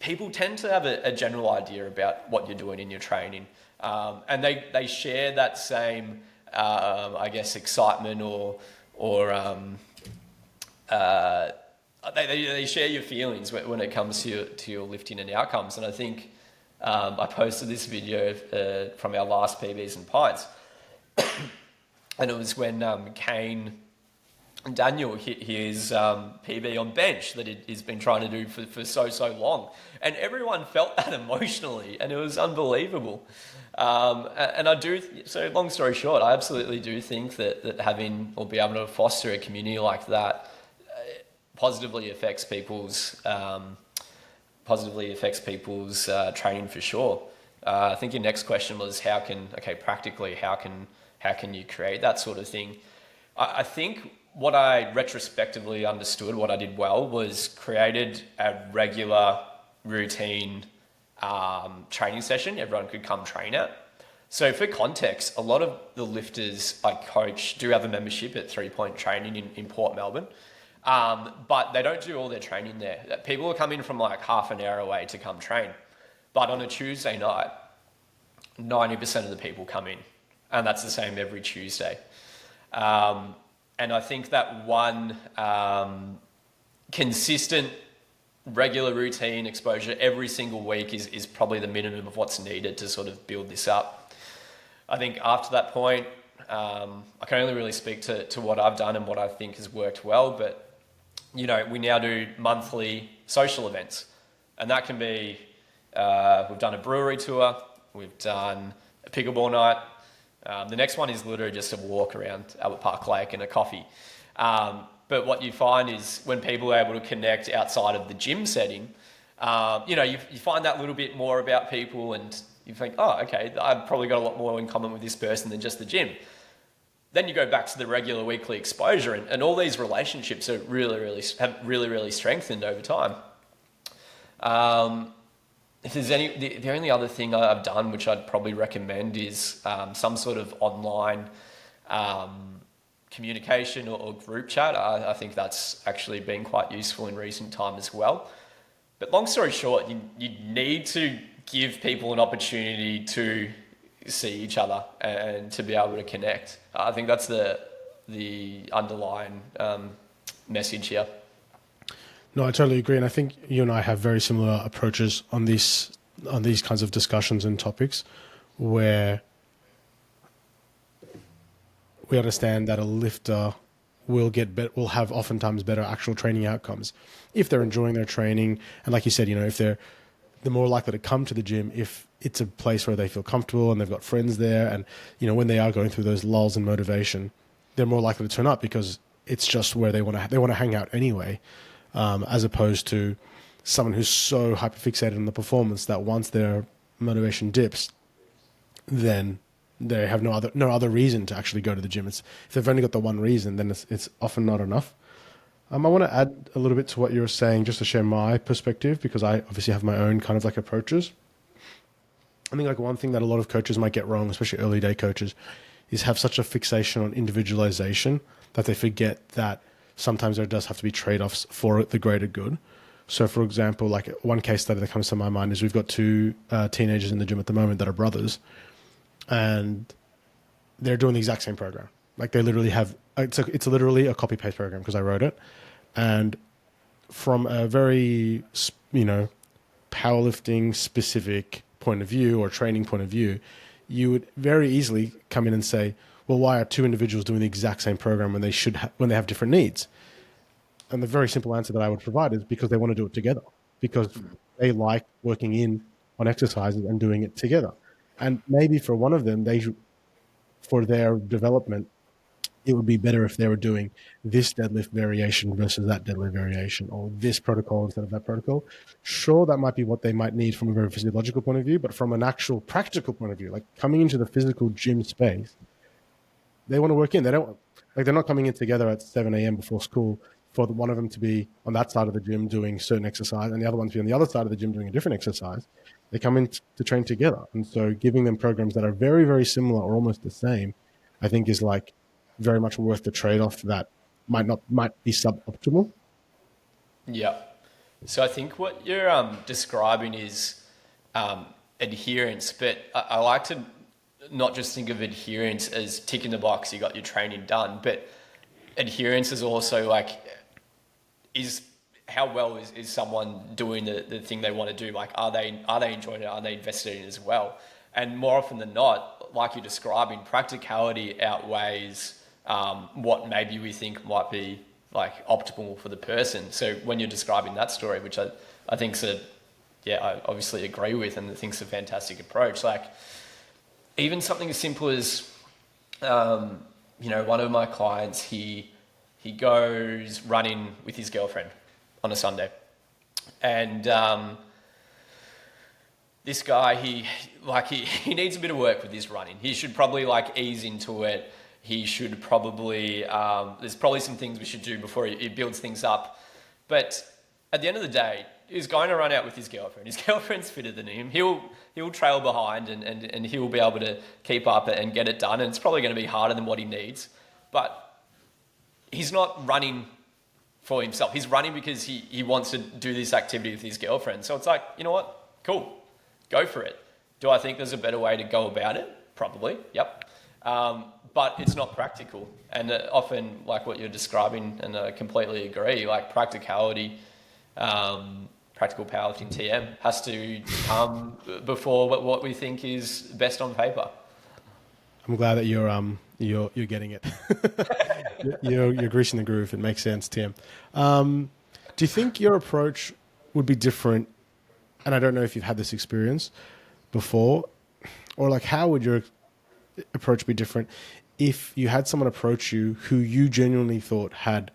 People tend to have a general idea about what you're doing in your training, and they share that same I guess excitement or they share your feelings when it comes to your lifting and outcomes. And I think I posted this video from our last PBs and pints, and it was when Kane Daniel hit his PB on bench that he's been trying to do for so long, and everyone felt that emotionally, and it was unbelievable. And I do, so long story short, I absolutely do think that having or be able to foster a community like that positively affects people's training for sure. I think your next question was practically how can you create that sort of thing? I think what I retrospectively understood, what I did well, was created a regular routine training session everyone could come train at. So for context, a lot of the lifters I coach do have a membership at 3 Point Training in Port Melbourne, but they don't do all their training there. People are coming from like half an hour away to come train. But on a Tuesday night, 90% of the people come in, and that's the same every Tuesday. And I think that one consistent, regular routine exposure every single week is probably the minimum of what's needed to sort of build this up. I think after that point, I can only really speak to what I've done and what I think has worked well, but we now do monthly social events, and that can be, we've done a brewery tour, we've done a pickleball night. The next one is literally just a walk around Albert Park Lake and a coffee. But what you find is when people are able to connect outside of the gym setting, you find that little bit more about people, and you think, oh, okay, I've probably got a lot more in common with this person than just the gym. Then you go back to the regular weekly exposure, and all these relationships are really strengthened over time. If there's the only other thing I've done, which I'd probably recommend, is some sort of online communication or group chat. I think that's actually been quite useful in recent time as well. But long story short, you need to give people an opportunity to see each other and to be able to connect. I think that's the underlying message here. No, I totally agree, and I think you and I have very similar approaches on these kinds of discussions and topics, where we understand that a lifter will have oftentimes better actual training outcomes if they're enjoying their training, and like you said, if they're they're more likely to come to the gym if it's a place where they feel comfortable and they've got friends there. And, when they are going through those lulls in motivation, they're more likely to turn up because it's just where they want to hang out anyway, as opposed to someone who's so hyperfixated on the performance that once their motivation dips, then they have no other reason to actually go to the gym. If they've only got the one reason, then it's often not enough. I want to add a little bit to what you were saying, just to share my perspective, because I obviously have my own kind of like approaches. I think like one thing that a lot of coaches might get wrong, especially early day coaches, is have such a fixation on individualization that they forget that sometimes there does have to be trade-offs for the greater good. So for example, like one case study that comes to my mind is we've got two teenagers in the gym at the moment that are brothers, and they're doing the exact same program. Like they literally have, it's literally a copy paste program because I wrote it. And from a very, powerlifting specific point of view or training point of view, you would very easily come in and say, well, why are two individuals doing the exact same program when they have different needs? And the very simple answer that I would provide is because they want to do it together, because they like working in on exercises and doing it together. And maybe for one of them, for their development, it would be better if they were doing this deadlift variation versus that deadlift variation, or this protocol instead of that protocol. Sure, that might be what they might need from a very physiological point of view, but from an actual practical point of view, like coming into the physical gym space, they want to work in. They're not coming in together at 7 a.m. before school for one of them to be on that side of the gym doing certain exercise and the other one to be on the other side of the gym doing a different exercise. They come in to train together. And so giving them programs that are very, very similar or almost the same, I think is like very much worth the trade-off that might be suboptimal. Yeah. So I think what you're describing is adherence, but I like to not just think of adherence as ticking the box, you got your training done, but adherence is also like, how well is someone doing the thing they want to do? Like, are they enjoying it? Are they invested in it as well? And more often than not, like you're describing, practicality outweighs what maybe we think might be like optimal for the person. So when you're describing that story, which I think's I obviously agree with, and I think's a fantastic approach. Like even something as simple as, one of my clients, he goes running with his girlfriend on a Sunday, and this guy, he needs a bit of work with his running. He should probably like ease into it. He should probably, there's probably some things we should do before he builds things up. But at the end of the day, he's going to run out with his girlfriend. His girlfriend's fitter than him. He'll trail behind and he'll be able to keep up and get it done. And it's probably going to be harder than what he needs. But he's not running for himself. He's running because he wants to do this activity with his girlfriend. So it's like, you know what? Cool. Go for it. Do I think there's a better way to go about it? Probably. Yep. But it's not practical. And often, like what you're describing, and I completely agree, like practicality, practical powerlifting TM has to come before what we think is best on paper. I'm glad that you're getting it. you're greasing the groove. It makes sense, Tim. Do you think your approach would be different? And I don't know if you've had this experience before, or like how would your approach be different if you had someone approach you who you genuinely thought had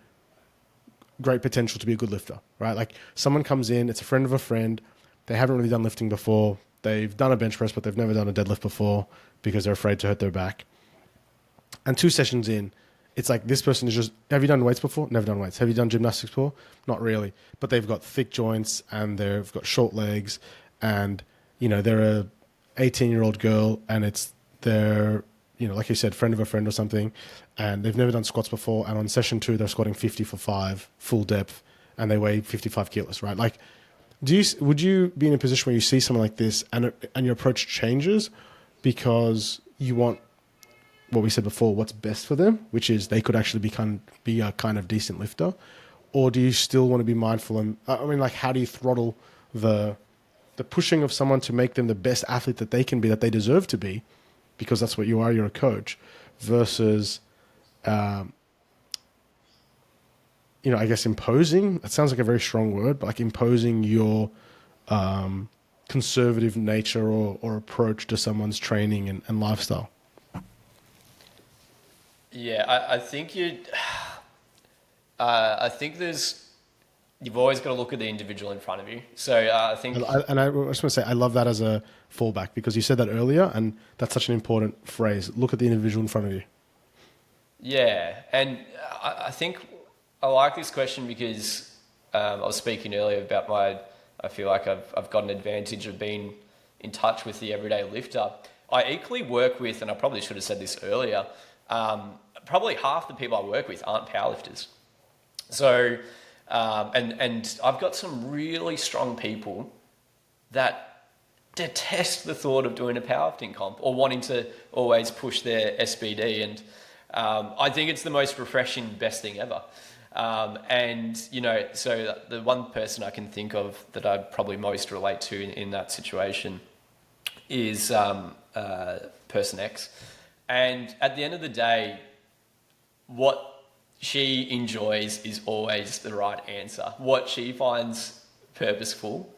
great potential to be a good lifter, right? Like someone comes in, it's a friend of a friend, they haven't really done lifting before, they've done a bench press, but they've never done a deadlift before because they're afraid to hurt their back. And 2 sessions in, it's like this person is just, have you done weights before? Never done weights. Have you done gymnastics before? Not really. But they've got thick joints and they've got short legs and, they're a 18-year-old girl and it's their, like you said, friend of a friend or something, and they've never done squats before. And on session 2, they're squatting 50 for 5, full depth, and they weigh 55 kilos, right? Like, would you be in a position where you see someone like this and your approach changes because you want what we said before, what's best for them, which is they could actually be a kind of decent lifter? Or do you still want to be mindful? And how do you throttle the pushing of someone to make them the best athlete that they can be, that they deserve to be, because that's what you are, you're a coach, versus, I guess imposing, that sounds like a very strong word, but like imposing your conservative nature or approach to someone's training and lifestyle? Yeah, I think you've always got to look at the individual in front of you. So I think, And I just want to say, I love that as a fallback because you said that earlier, and that's such an important phrase. Look at the individual in front of you. yeah, and I think I like this question because I was speaking earlier about I feel like I've got an advantage of being in touch with the everyday lifter. I equally work with, and I probably should have said this earlier, probably half the people I work with aren't powerlifters. So, and I've got some really strong people that detest the thought of doing a powerlifting comp or wanting to always push their SBD. And I think it's the most refreshing, best thing ever. And, so the one person I can think of that I'd probably most relate to in that situation is person X. And at the end of the day, what she enjoys is always the right answer. What she finds purposeful,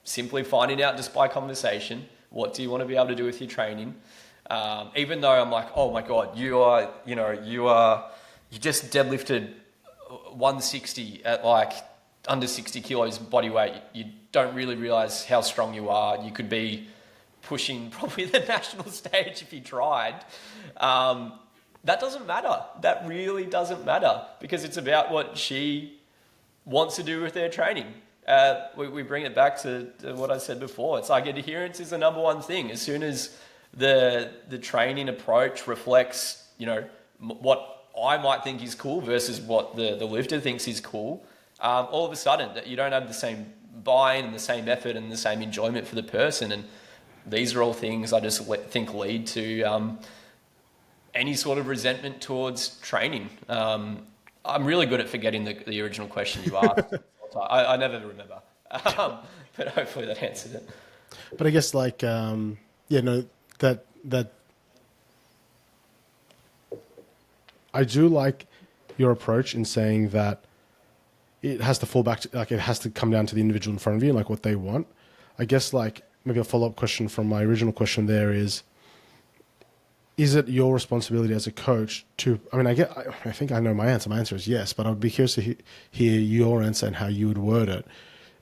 simply finding out just by conversation, what do you want to be able to do with your training? Even though I'm like, oh my God, you just deadlifted 160 at like under 60 kilos body weight. You don't really realize how strong you are. You could be pushing probably the national stage if you tried. That doesn't matter. That really doesn't matter because it's about what she wants to do with their training. We bring it back to what I said before. It's like adherence is the number one thing. As soon as the training approach reflects, what I might think is cool versus what the lifter thinks is cool, all of a sudden you don't have the same buy-in and the same effort and the same enjoyment for the person. And these are all things I just think lead to any sort of resentment towards training. I'm really good at forgetting the original question you asked. I never remember, but hopefully that answered it. But I guess that I do like your approach in saying that it has to fall back to, it has to come down to the individual in front of you, like what they want. I guess maybe a follow-up question from my original question there is it your responsibility as a coach to, I think I know my answer. My answer is yes, but I'd be curious to hear your answer and how you would word it.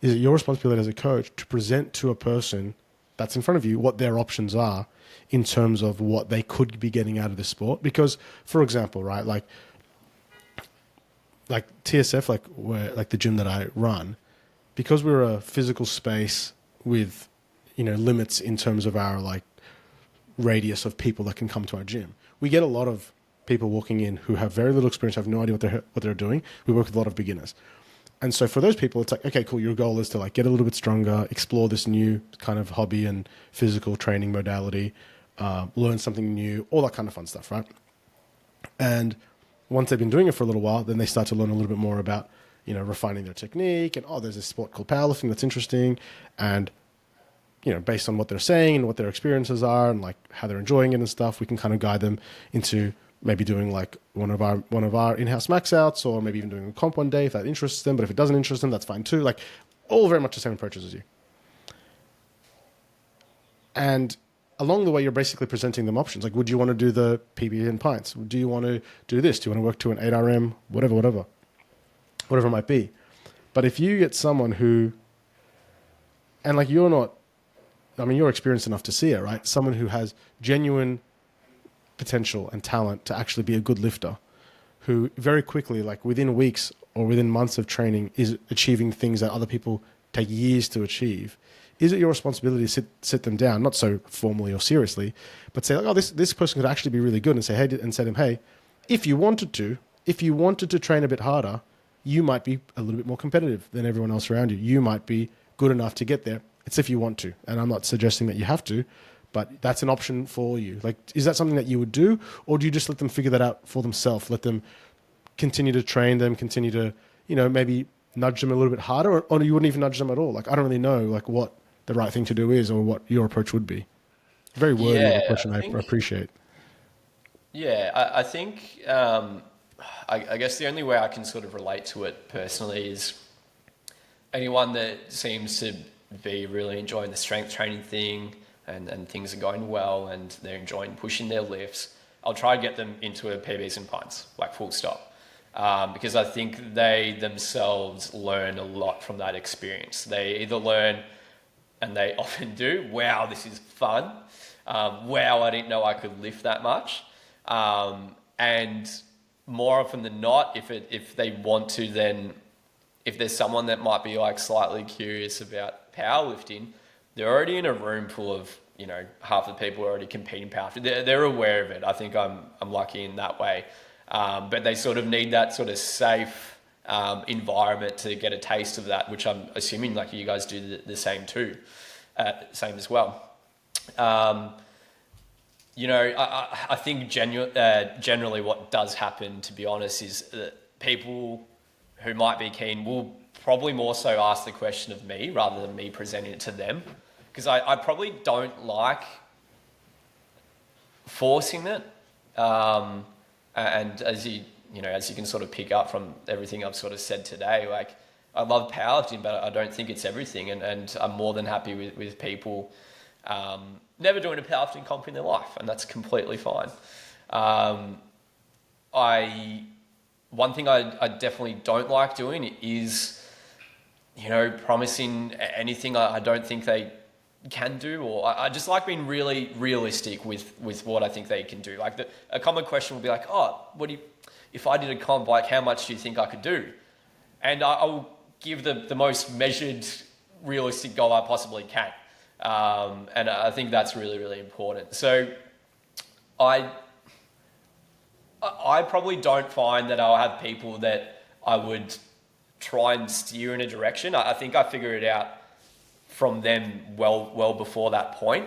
Is it your responsibility as a coach to present to a person that's in front of you what their options are in terms of what they could be getting out of the sport? Because, for example, right, like TSF, like the gym that I run, because we're a physical space with, limits in terms of our radius of people that can come to our gym. We get a lot of people walking in who have very little experience, have no idea what they're doing. We work with a lot of beginners. And so for those people, it's like, okay, cool. Your goal is to get a little bit stronger, explore this new kind of hobby and physical training modality, learn something new, all that kind of fun stuff, right? And once they've been doing it for a little while, then they start to learn a little bit more about, refining their technique and, there's this sport called powerlifting that's interesting. And, based on what they're saying and what their experiences are and how they're enjoying it and stuff, we can kind of guide them into maybe doing one of our in-house max outs, or maybe even doing a comp one day if that interests them. But if it doesn't interest them, that's fine too. All very much the same approaches as you. And along the way, you're basically presenting them options. Would you want to do the PB in pints? Do you want to do this? Do you want to work to an 8RM? Whatever it might be. But if you get someone who, and you're not, you're experienced enough to see it, right? Someone who has genuine potential and talent to actually be a good lifter, who very quickly, within weeks or within months of training, is achieving things that other people take years to achieve. Is it your responsibility to sit them down, not so formally or seriously, but say, this person could actually be really good, and say to them, hey, if you wanted to train a bit harder, you might be a little bit more competitive than everyone else around you. You might be good enough to get there. It's if you want to. And I'm not suggesting that you have to, but that's an option for you. Is that something that you would do? Or do you just let them figure that out for themselves? Let them continue to train them, continue to, maybe nudge them a little bit harder, or you wouldn't even nudge them at all? I don't really know, what the right thing to do is or what your approach would be. Very worthy of a question. I appreciate. Yeah, I think, I guess the only way I can sort of relate to it personally is anyone that seems to be really enjoying the strength training thing and things are going well and they're enjoying pushing their lifts, I'll try to get them into a PBs and pints, like full stop. Because I think they themselves learn a lot from that experience. They either learn, and they often do, wow, this is fun. Wow, I didn't know I could lift that much. And more often than not, if they want to, then if there's someone that might be like slightly curious about powerlifting, they're already in a room full of, half the people are already competing powerlifting. They're aware of it. I think I'm lucky in that way. But they sort of need that sort of safe environment to get a taste of that, which I'm assuming like you guys do the same too, same as well. I think generally what does happen, to be honest, is that people who might be keen will probably more so ask the question of me rather than me presenting it to them, because I probably don't like forcing it. And as you can sort of pick up from everything I've sort of said today, like I love powerlifting, but I don't think it's everything. And I'm more than happy with people never doing a powerlifting comp in their life, and that's completely fine. One thing I definitely don't like doing is, promising anything I don't think they can do, or I just like being really realistic with what I think they can do. Like a common question will be like, oh, if I did a comp, like how much do you think I could do? And I'll give the most measured, realistic goal I possibly can. And I think that's really, really important. So I probably don't find that I'll have people that I would try and steer in a direction. I think I figure it out from them well before that point,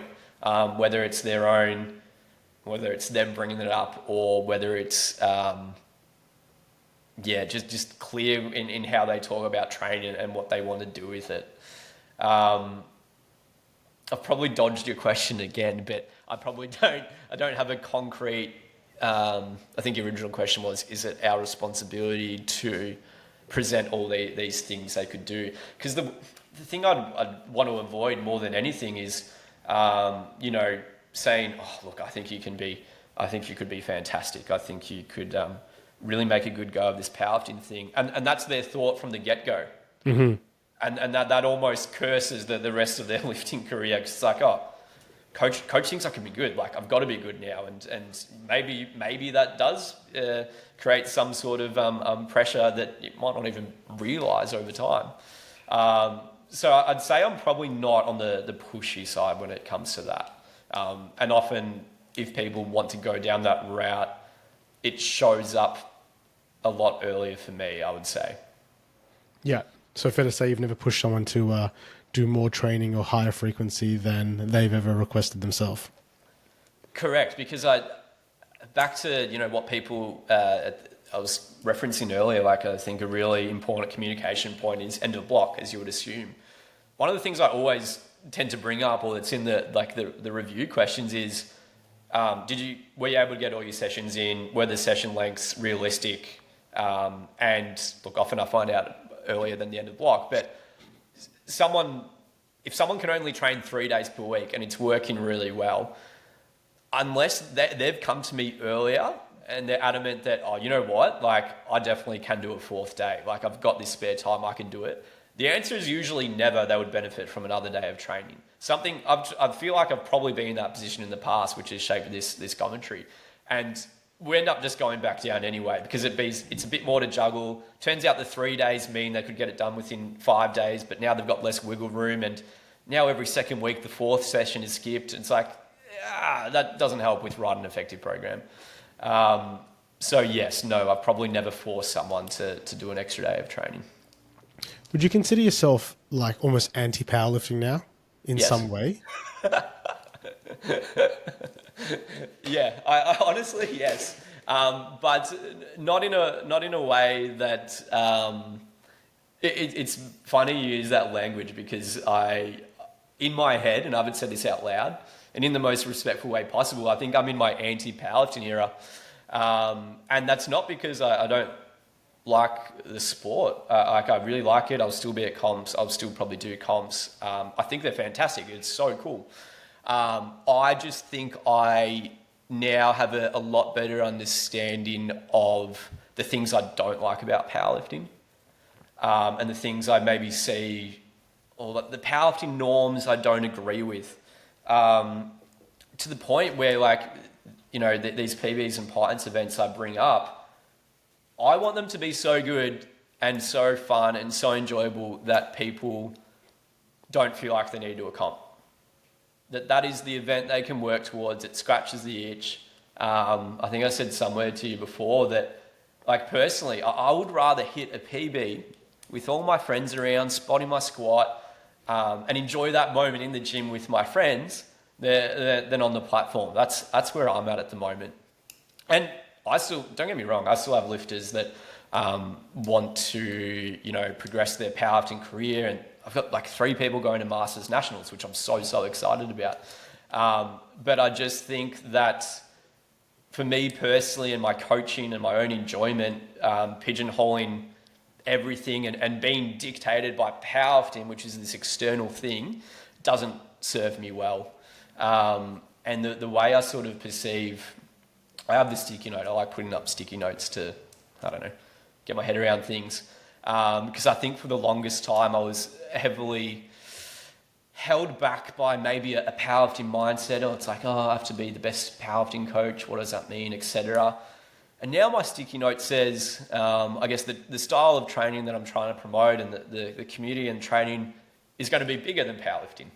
whether it's them bringing it up, or whether it's just clear in how they talk about training and what they want to do with it. I've probably dodged your question again, but I don't have a concrete. I think your original question was, is it our responsibility to present all these things they could do? Because the thing I'd want to avoid more than anything is, saying, oh, look, I think you could be fantastic. I think you could really make a good go of this powerlifting thing. And that's their thought from the get-go. Mm-hmm. And that almost curses the rest of their lifting career. Cause it's like, oh, coach thinks I can be good. Like I've got to be good now. And maybe that does create some sort of pressure that you might not even realize over time. So I'd say I'm probably not on the pushy side when it comes to that. And often if people want to go down that route, it shows up a lot earlier for me, I would say. Yeah. So fair to say you've never pushed someone to do more training or higher frequency than they've ever requested themselves? Correct, because back to what people I was referencing earlier, like I think a really important communication point is end of block, as you would assume. One of the things I always tend to bring up, or that's in the review questions, is were you able to get all your sessions in? Were the session lengths realistic? And look, often I find out earlier than the end of block, but if someone can only train 3 days per week and it's working really well, unless they've come to me earlier and they're adamant that, oh, you know what, like I definitely can do a 4th day, like I've got this spare time, I can do it. The answer is usually never. They would benefit from another day of training. Something I feel like I've probably been in that position in the past, which has shaped this commentary. And we end up just going back down anyway, because it's a bit more to juggle. Turns out the 3 days mean they could get it done within 5 days, but now they've got less wiggle room, and now every second week the 4th session is skipped. It's like, that doesn't help with running an effective program. So yes, no, I've probably never forced someone to do an extra day of training. Would you consider yourself like almost anti-powerlifting now in some way? Yeah, I honestly, yes. But not in a way that, it's funny you use that language, because in my head, and I haven't said this out loud, and in the most respectful way possible, I think I'm in my anti-powerlifting era. And that's not because I don't like the sport. Like I really like it. I'll still be at comps. I'll still probably do comps. I think they're fantastic. It's so cool. I just think I now have a lot better understanding of the things I don't like about powerlifting, and the things I maybe see, or the powerlifting norms I don't agree with, to the point where, like, you know, these PBs and Pythons events I bring up, I want them to be so good and so fun and so enjoyable that people don't feel like they need to do a comp. That is the event they can work towards. It scratches the itch. I think I said somewhere to you before that, like, personally, I would rather hit a PB with all my friends around, spotting my squat, and enjoy that moment in the gym with my friends than on the platform. That's where I'm at the moment. And I still, don't get me wrong, I still have lifters that want to, you know, progress their powerlifting career, and I've got like 3 people going to Masters Nationals, which I'm so excited about. But I just think that for me personally and my coaching and my own enjoyment, pigeonholing everything and being dictated by powerlifting, which is this external thing, doesn't serve me well. And the way I sort of perceive, I have the sticky note. I like putting up sticky notes to, I don't know, get my head around things. Because I think for the longest time I was heavily held back by maybe a powerlifting mindset. Or it's like, oh, I have to be the best powerlifting coach. What does that mean, etc. And now my sticky note says, I guess the style of training that I'm trying to promote and the community and training is going to be bigger than powerlifting.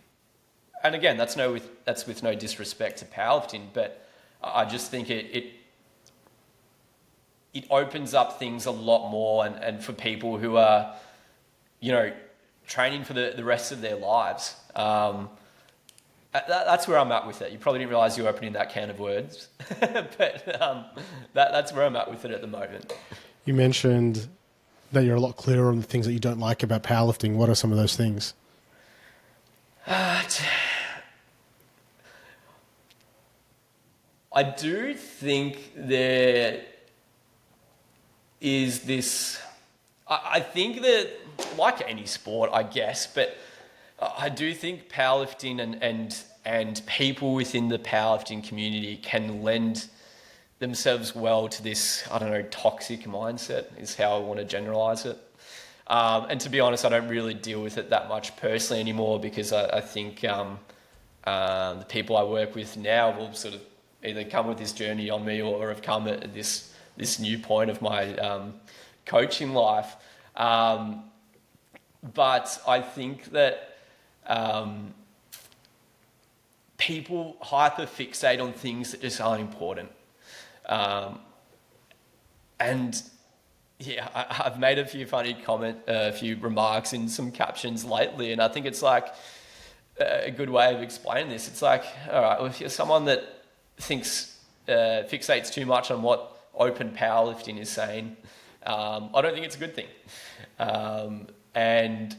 And again, that's with no disrespect to powerlifting, but I just think it opens up things a lot more, and for people who are, you know, training for the rest of their lives. That's where I'm at with it. You probably didn't realize you were opening that can of words, but that's where I'm at with it at the moment. You mentioned that you're a lot clearer on the things that you don't like about powerlifting. What are some of those things? I do think there is this, I think that, like any sport, I guess, but I do think powerlifting and people within the powerlifting community can lend themselves well to this, I don't know, toxic mindset is how I want to generalize it. And to be honest, I don't really deal with it that much personally anymore, because I think the people I work with now will sort of either come with this journey on me or have come at this new point of my coaching life. But I think that people hyper-fixate on things that just aren't important. And yeah, I've made a few funny a few remarks in some captions lately, and I think it's like a good way of explaining this. It's like, all right, well, if you're someone that fixates too much on what open powerlifting is saying, I don't think it's a good thing. And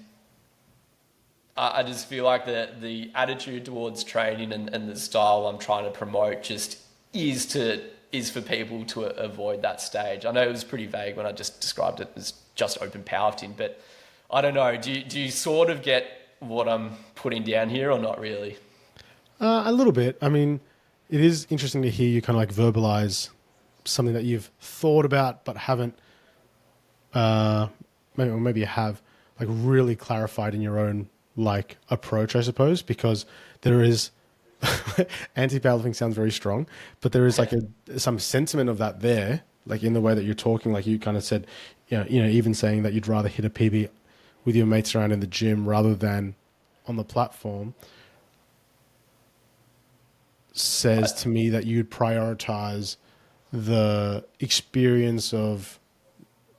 I just feel like the attitude towards training and the style I'm trying to promote just is for people to avoid that stage. I know it was pretty vague when I just described it as just open powerlifting, but I don't know. Do you sort of get what I'm putting down here, or not really? A little bit. I mean, it is interesting to hear you kind of like verbalize something that you've thought about but haven't, maybe you have, like, really clarified in your own like approach, I suppose, because there is anti-powerlifting sounds very strong, but there is like some sentiment of that there, like in the way that you're talking. Like you kind of said, you know, even saying that you'd rather hit a PB with your mates around in the gym rather than on the platform says to me that you'd prioritize the experience of,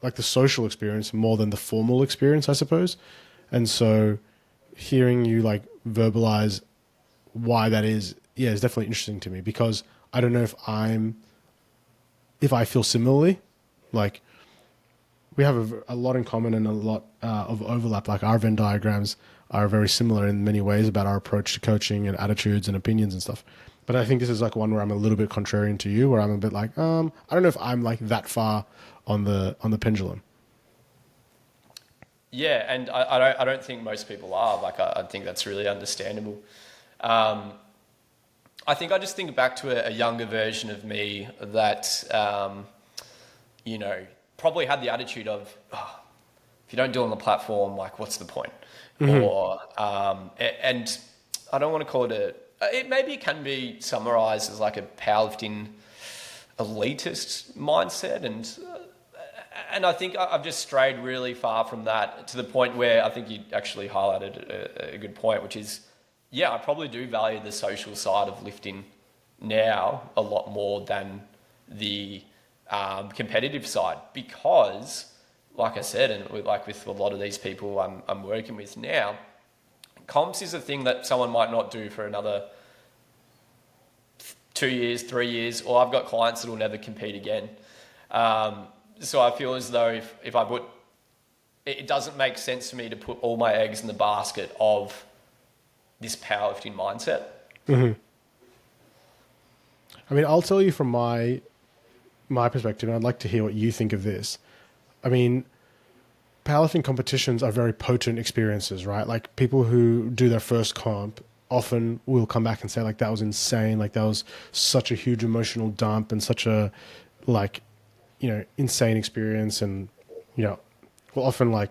like, the social experience more than the formal experience, I suppose. And so hearing you like verbalize why that is definitely interesting to me, because I don't know if I feel similarly. Like, we have a lot in common and a lot of overlap. Like, our Venn diagrams are very similar in many ways about our approach to coaching and attitudes and opinions and stuff. But I think this is like one where I'm a little bit contrarian to you, where I'm a bit like, I don't know if I'm like that far on the pendulum. Yeah, and I don't think most people are. Like, I think that's really understandable. I think I just think back to a younger version of me that, you know, probably had the attitude of, oh, if you don't do it on the platform, like, what's the point? Or, and I don't want to call it maybe it can be summarized as like a powerlifting elitist mindset. And I think I've just strayed really far from that to the point where I think you actually highlighted a good point, which is, yeah, I probably do value the social side of lifting now a lot more than the competitive side because, like I said, and with a lot of these people I'm working with now, comps is a thing that someone might not do for another 2 years, 3 years, or I've got clients that will never compete again. So I feel as though if I put, it doesn't make sense for me to put all my eggs in the basket of this powerlifting mindset. I mean, I'll tell you from my perspective, and I'd like to hear what you think of this. I mean, powerlifting competitions are very potent experiences, right? Like people who do their first comp often will come back and say like, that was insane. Like that was such a huge emotional dump and such a like, you know, insane experience. And, you know, will often like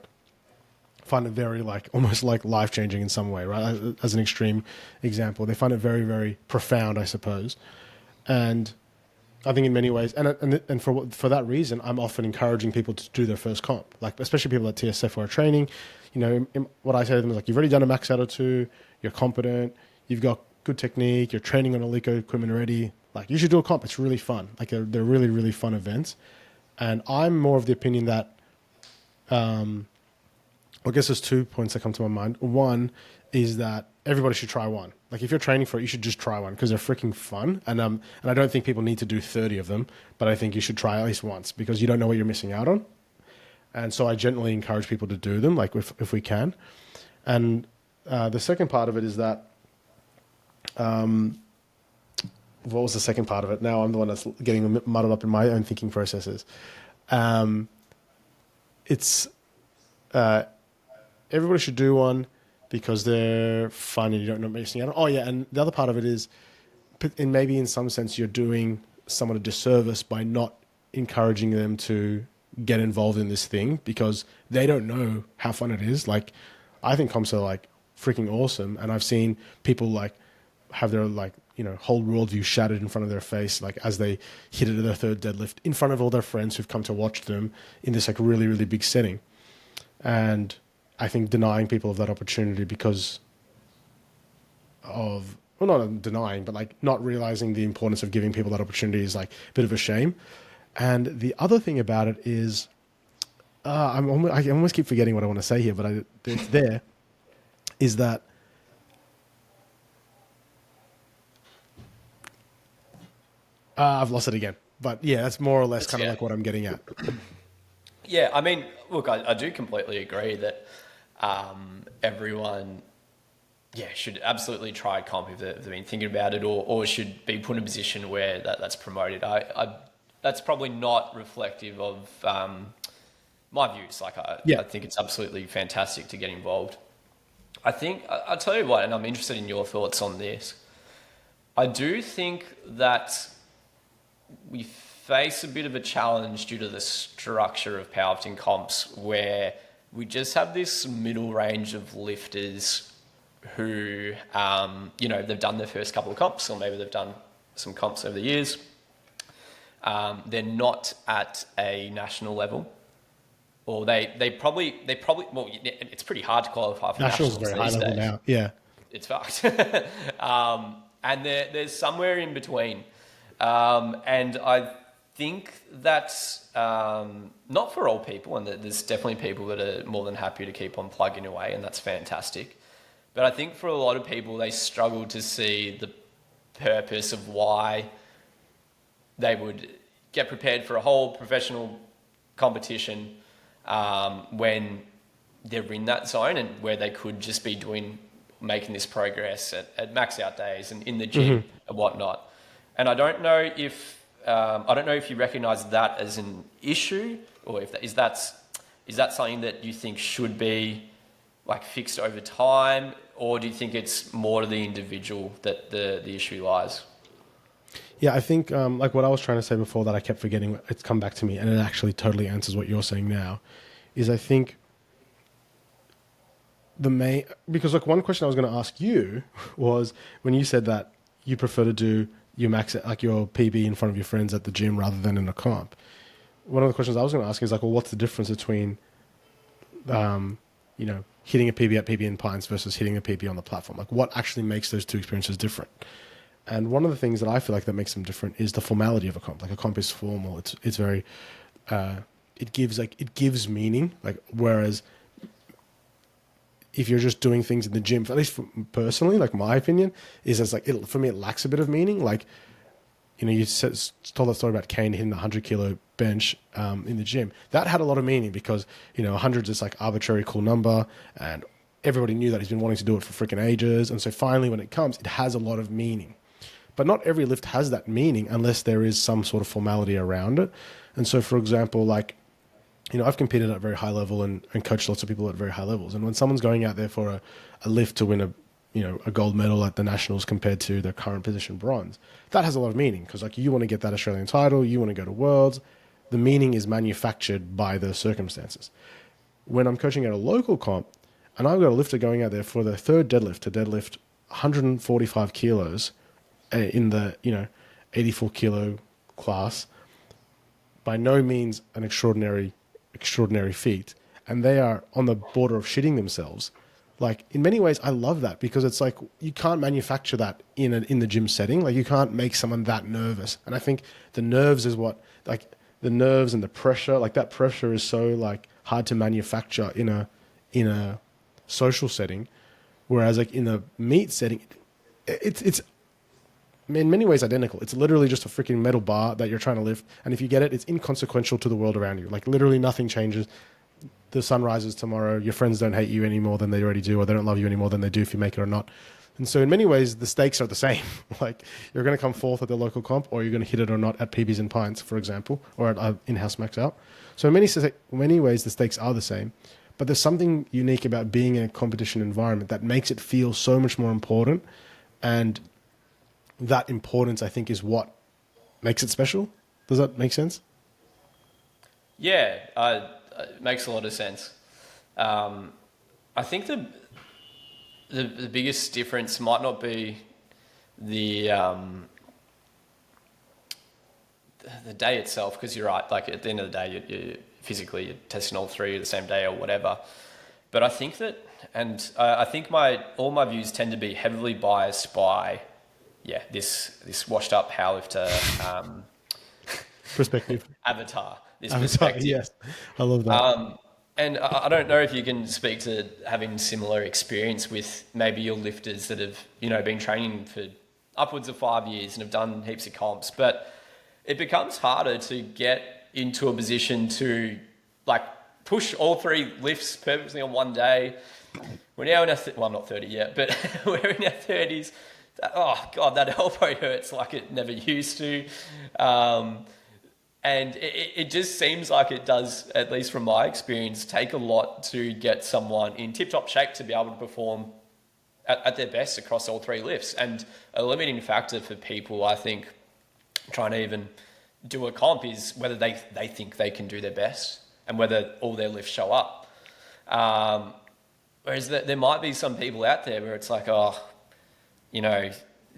find it very like almost like life-changing in some way, right? As an extreme example, they find it very, very profound, I suppose. And I think in many ways, and for that reason, I'm often encouraging people to do their first comp, like especially people at TSF who are training. You know, what I say to them is like, you've already done a max out of 2, you're competent, you've got good technique, you're training on Alico equipment already. Like you should do a comp. It's really fun. Like they're really, really fun events. And I'm more of the opinion that, I guess there's 2 points that come to my mind. One is that everybody should try one. Like if you're training for it, you should just try one because they're freaking fun. And I don't think people need to do 30 of them, but I think you should try at least once because you don't know what you're missing out on. And so I gently encourage people to do them, like if we can. And the second part of it is that, what was the second part of it? Now I'm the one that's getting muddled up in my own thinking processes. Everybody should do one because they're fun and you don't know missing out on. Oh yeah, and the other part of it is, and maybe in some sense you're doing someone a disservice by not encouraging them to get involved in this thing because they don't know how fun it is. Like, I think comps are like freaking awesome, and I've seen people like have their like, you know, whole worldview shattered in front of their face, like as they hit it at their third deadlift in front of all their friends who've come to watch them in this like really, really big setting. And I think denying people of that opportunity because of, well, not denying, but like not realizing the importance of giving people that opportunity is like a bit of a shame. And the other thing about it is, I almost keep forgetting what I want to say here, but it's there, is that I've lost it again. But yeah, that's more or less kind of like what I'm getting at. Yeah, I mean, look, I do completely agree that everyone, should absolutely try comp if they've been thinking about it, or should be put in a position where that's promoted. That's probably not reflective of my views. Like, I think it's absolutely fantastic to get involved. I think, I'll tell you what, and I'm interested in your thoughts on this. I do think that we face a bit of a challenge due to the structure of powerlifting comps where we just have this middle range of lifters who, they've done their first couple of comps, or maybe they've done some comps over the years. They're not at a national level, or they probably, well, it's pretty hard to qualify for nationals very high level now. Yeah. It's fucked. And there's somewhere in between. And I think that's not for all people, and there's definitely people that are more than happy to keep on plugging away, and that's fantastic. But I think for a lot of people, they struggle to see the purpose of why they would get prepared for a whole professional competition when they're in that zone and where they could just be making this progress at max out days and in the gym and whatnot. And I don't know if you recognise that as an issue, or if is is that something that you think should be like fixed over time, or do you think it's more to the individual that the issue lies? Yeah, I think like what I was trying to say before that I kept forgetting, it's come back to me, and it actually totally answers what you're saying now, is I think because like one question I was going to ask you was when you said that you prefer to do your max, like your PB in front of your friends at the gym rather than in a comp. One of the questions I was going to ask is like, well, what's the difference between, hitting a PB at PB in Pines versus hitting a PB on the platform? Like what actually makes those two experiences different? And one of the things that I feel like that makes them different is the formality of a comp. Like a comp is formal. It's very, it gives meaning. Like, whereas if you're just doing things in the gym, at least personally, like my opinion is as like, for me, it lacks a bit of meaning. Like, you told that story about Kane hitting the 100 kilo bench in the gym. That had a lot of meaning because, 100 is this like arbitrary cool number, and everybody knew that he's been wanting to do it for freaking ages. And so finally when it comes, it has a lot of meaning. But not every lift has that meaning unless there is some sort of formality around it. And so, for example, like, I've competed at a very high level and coached lots of people at very high levels. And when someone's going out there for a lift to win a gold medal at the nationals compared to their current position bronze, that has a lot of meaning because like you want to get that Australian title, you want to go to worlds. The meaning is manufactured by the circumstances. When I'm coaching at a local comp and I've got a lifter going out there for the third deadlift to deadlift 145 kilos in the 84 kilo class, by no means an extraordinary feat, and they are on the border of shitting themselves. Like in many ways, I love that because it's like you can't manufacture that in the gym setting. Like you can't make someone that nervous. And I think the nerves is what, like the nerves and the pressure, like that pressure is so like hard to manufacture in a social setting, whereas like in a meet setting, it's in many ways identical. It's literally just a freaking metal bar that you're trying to lift, and if you get it, it's inconsequential to the world around you. Like literally nothing changes. The sun rises tomorrow, your friends don't hate you any more than they already do, or they don't love you any more than they do if you make it or not. And so in many ways, the stakes are the same. Like you're going to come fourth at the local comp, or you're going to hit it or not at PBs and Pints, for example, or at in-house max out. So in many ways, the stakes are the same. But there's something unique about being in a competition environment that makes it feel so much more important. And that importance, I think, is what makes it special. Does that make sense? Yeah, it makes a lot of sense. I think the biggest difference might not be the day itself, because you're right. Like at the end of the day, you physically you're testing all three the same day or whatever. But I think that, and I think all my views tend to be heavily biased by, this washed up powerlifter Perspective. avatar. This Avatar, perspective. yes, I love that. And I don't know if you can speak to having similar experience with maybe your lifters that have, been training for upwards of 5 years and have done heaps of comps, but it becomes harder to get into a position to like push all three lifts perfectly on one day. We're now in I'm not 30 yet, but we're in our 30s. Oh God, that elbow hurts like it never used to. And it just seems like it does, at least from my experience, take a lot to get someone in tip-top shape to be able to perform at their best across all three lifts. And a limiting factor for people, I think, trying to even do a comp is whether they think they can do their best and whether all their lifts show up. Whereas there might be some people out there where it's like,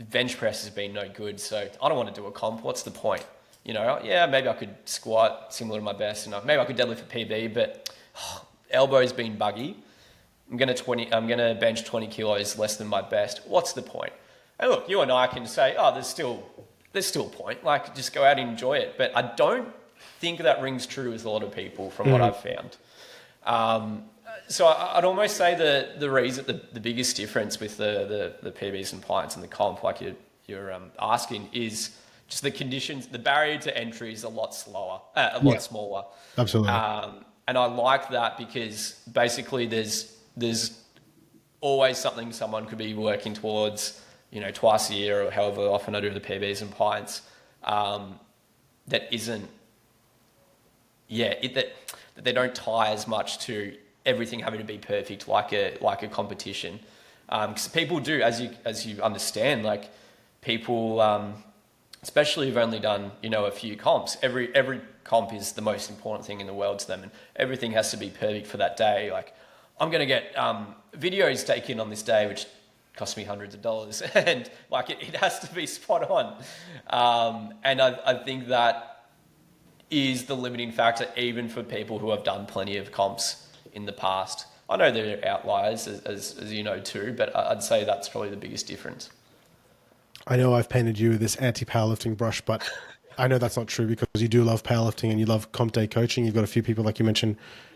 bench press has been no good, so I don't want to do a comp. What's the point? Maybe I could squat similar to my best, and maybe I could deadlift a PB, but elbow's been buggy. I'm gonna bench 20 kilos less than my best. What's the point? And look, you and I can say, there's still a point. Like, just go out and enjoy it. But I don't think that rings true with a lot of people from what I've found. So I'd almost say the reason, the biggest difference with the PBs and pints and the comp, like you're asking, is just the conditions. The barrier to entry is a lot smaller. Absolutely. And I like that because basically there's always something someone could be working towards, twice a year or however often I do the PBs and pints, that isn't, that they don't tie as much to everything having to be perfect like a competition. Because people do, as you understand, like people, especially who've only done a few comps. Every comp is the most important thing in the world to them, and everything has to be perfect for that day. Like, I'm going to get videos taken on this day, which cost me hundreds of dollars, and like it has to be spot on. And I think that is the limiting factor, even for people who have done plenty of comps in the past. I know there are outliers, as you know too, but I'd say that's probably the biggest difference. I know I've painted you with this anti-powerlifting brush, but I know that's not true because you do love powerlifting and you love comp day coaching. You've got a few people, like you mentioned,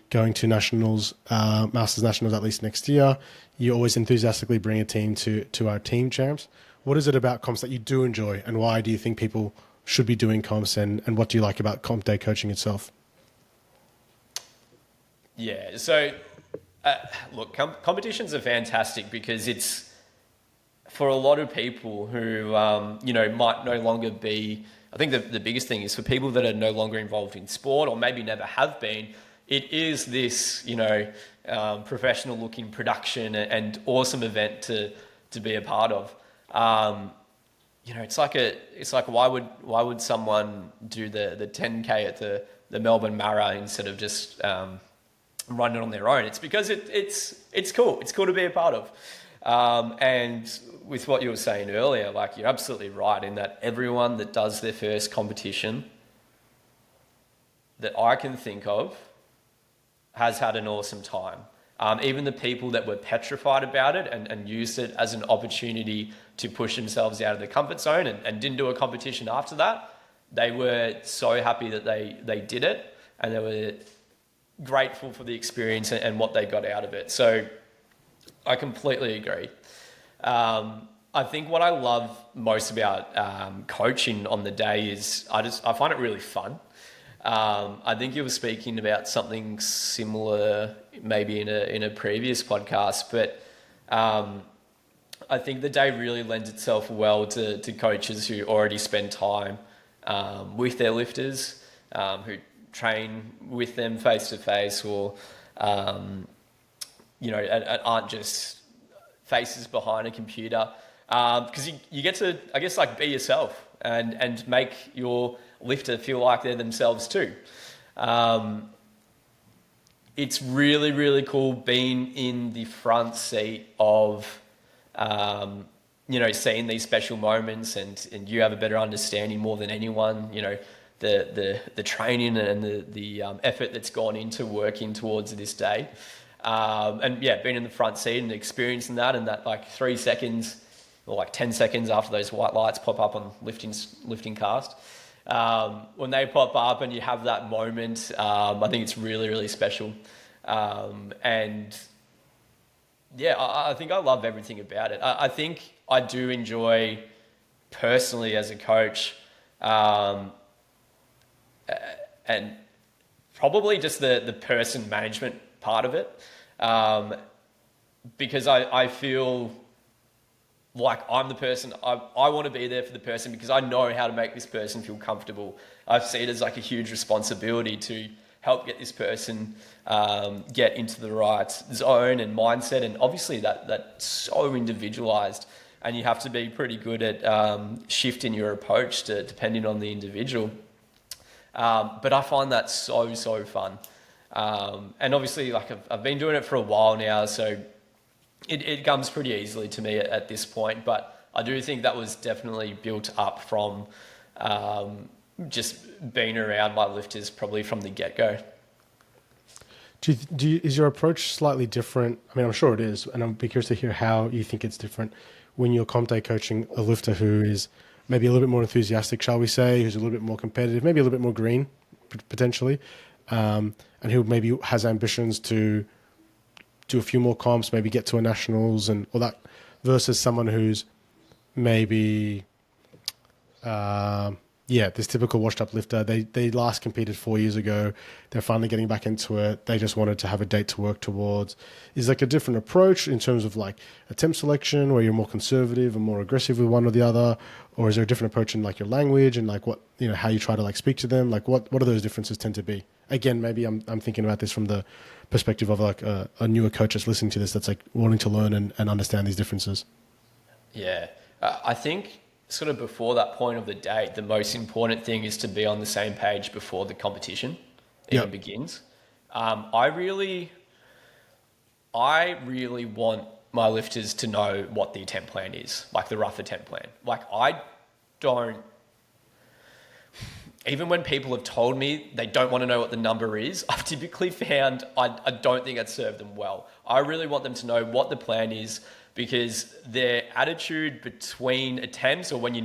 going to nationals, Masters Nationals at least next year. You always enthusiastically bring a team to our team champs. What is it about comps that you do enjoy, and why do you think people should be doing comps, and what do you like about comp day coaching itself? Yeah, so look, competitions are fantastic because it's for a lot of people who might no longer be. I think the biggest thing is for people that are no longer involved in sport or maybe never have been. It is this professional looking production and awesome event to be a part of. It's like why would someone do the 10K at the Melbourne Mara instead of just run it on their own? It's because it's cool. It's cool to be a part of. And with what you were saying earlier, like, you're absolutely right in that everyone that does their first competition that I can think of has had an awesome time. Even the people that were petrified about it and used it as an opportunity to push themselves out of their comfort zone and didn't do a competition after that, they were so happy that they did it, and they were grateful for the experience and what they got out of it. So I completely agree. I think what I love most about coaching on the day is I find it really fun. I think you were speaking about something similar maybe in a previous podcast, but I think the day really lends itself well to coaches who already spend time with their lifters, who train with them face to face, or aren't just faces behind a computer, because you get to, I guess, like, be yourself and make your lifter feel like they're themselves too. It's really, really cool being in the front seat of seeing these special moments, and you have a better understanding more than anyone, the training and the effort that's gone into working towards this day. Being in the front seat and experiencing that, and that, like, 3 seconds or like 10 seconds after those white lights pop up on lifting cast, when they pop up and you have that moment, I think it's really, really special. I think I love everything about it. I think I do enjoy, personally as a coach, and probably just the person management part of it, because I feel like I'm the person. I want to be there for the person because I know how to make this person feel comfortable. I see it as like a huge responsibility to help get this person get into the right zone and mindset, and obviously that's so individualized, and you have to be pretty good at shifting your approach to depending on the individual. But I find that so fun, and obviously, like, I've been doing it for a while now, so it comes pretty easily to me at this point. But I do think that was definitely built up from just being around my lifters probably from the get-go. Is your approach slightly different? I mean, I'm sure it is, and I'm curious to hear how you think it's different when you're comp day coaching a lifter who is maybe a little bit more enthusiastic, shall we say, who's a little bit more competitive, maybe a little bit more green, potentially, and who maybe has ambitions to do a few more comps, maybe get to a nationals and all that, versus someone who's maybe Yeah, this typical washed up lifter, they last competed 4 years ago. They're finally getting back into it. They just wanted to have a date to work towards. Is like a different approach in terms of like attempt selection where you're more conservative and more aggressive with one or the other? Or is there a different approach in like your language and like what, how you try to like speak to them? Like what do those differences tend to be? Again, maybe I'm thinking about this from the perspective of like a newer coach that's listening to this that's like wanting to learn and understand these differences. Yeah. I think sort of before that point of the date, the most important thing is to be on the same page before the competition even begins. I really want my lifters to know what the attempt plan is, like the rough attempt plan. Like I don't, even when people have told me they don't want to know what the number is, I've typically found I don't think I'd serve them well. I really want them to know what the plan is, because their attitude between attempts, or when they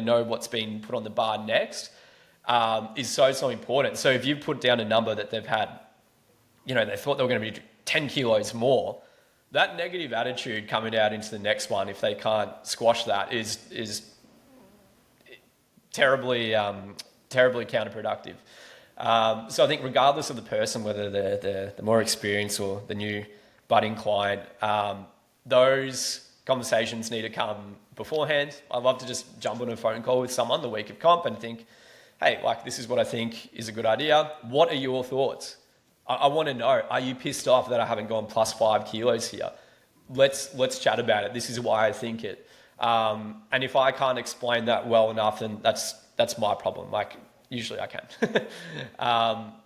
know what's been put on the bar next, is so important. So if you put down a number that they've had, they thought they were going to be 10 kilos more, that negative attitude coming out into the next one, if they can't squash that, is terribly counterproductive. So I think regardless of the person, whether they're the more experienced or the new budding client, those conversations need to come beforehand. I'd love to just jump on a phone call with someone the week of comp and think, hey, like this is what I think is a good idea. What are your thoughts? I want to know, are you pissed off that I haven't gone plus 5 kilos here? Let's chat about it. This is why I think it. And if I can't explain that well enough, then that's my problem. Like usually I can.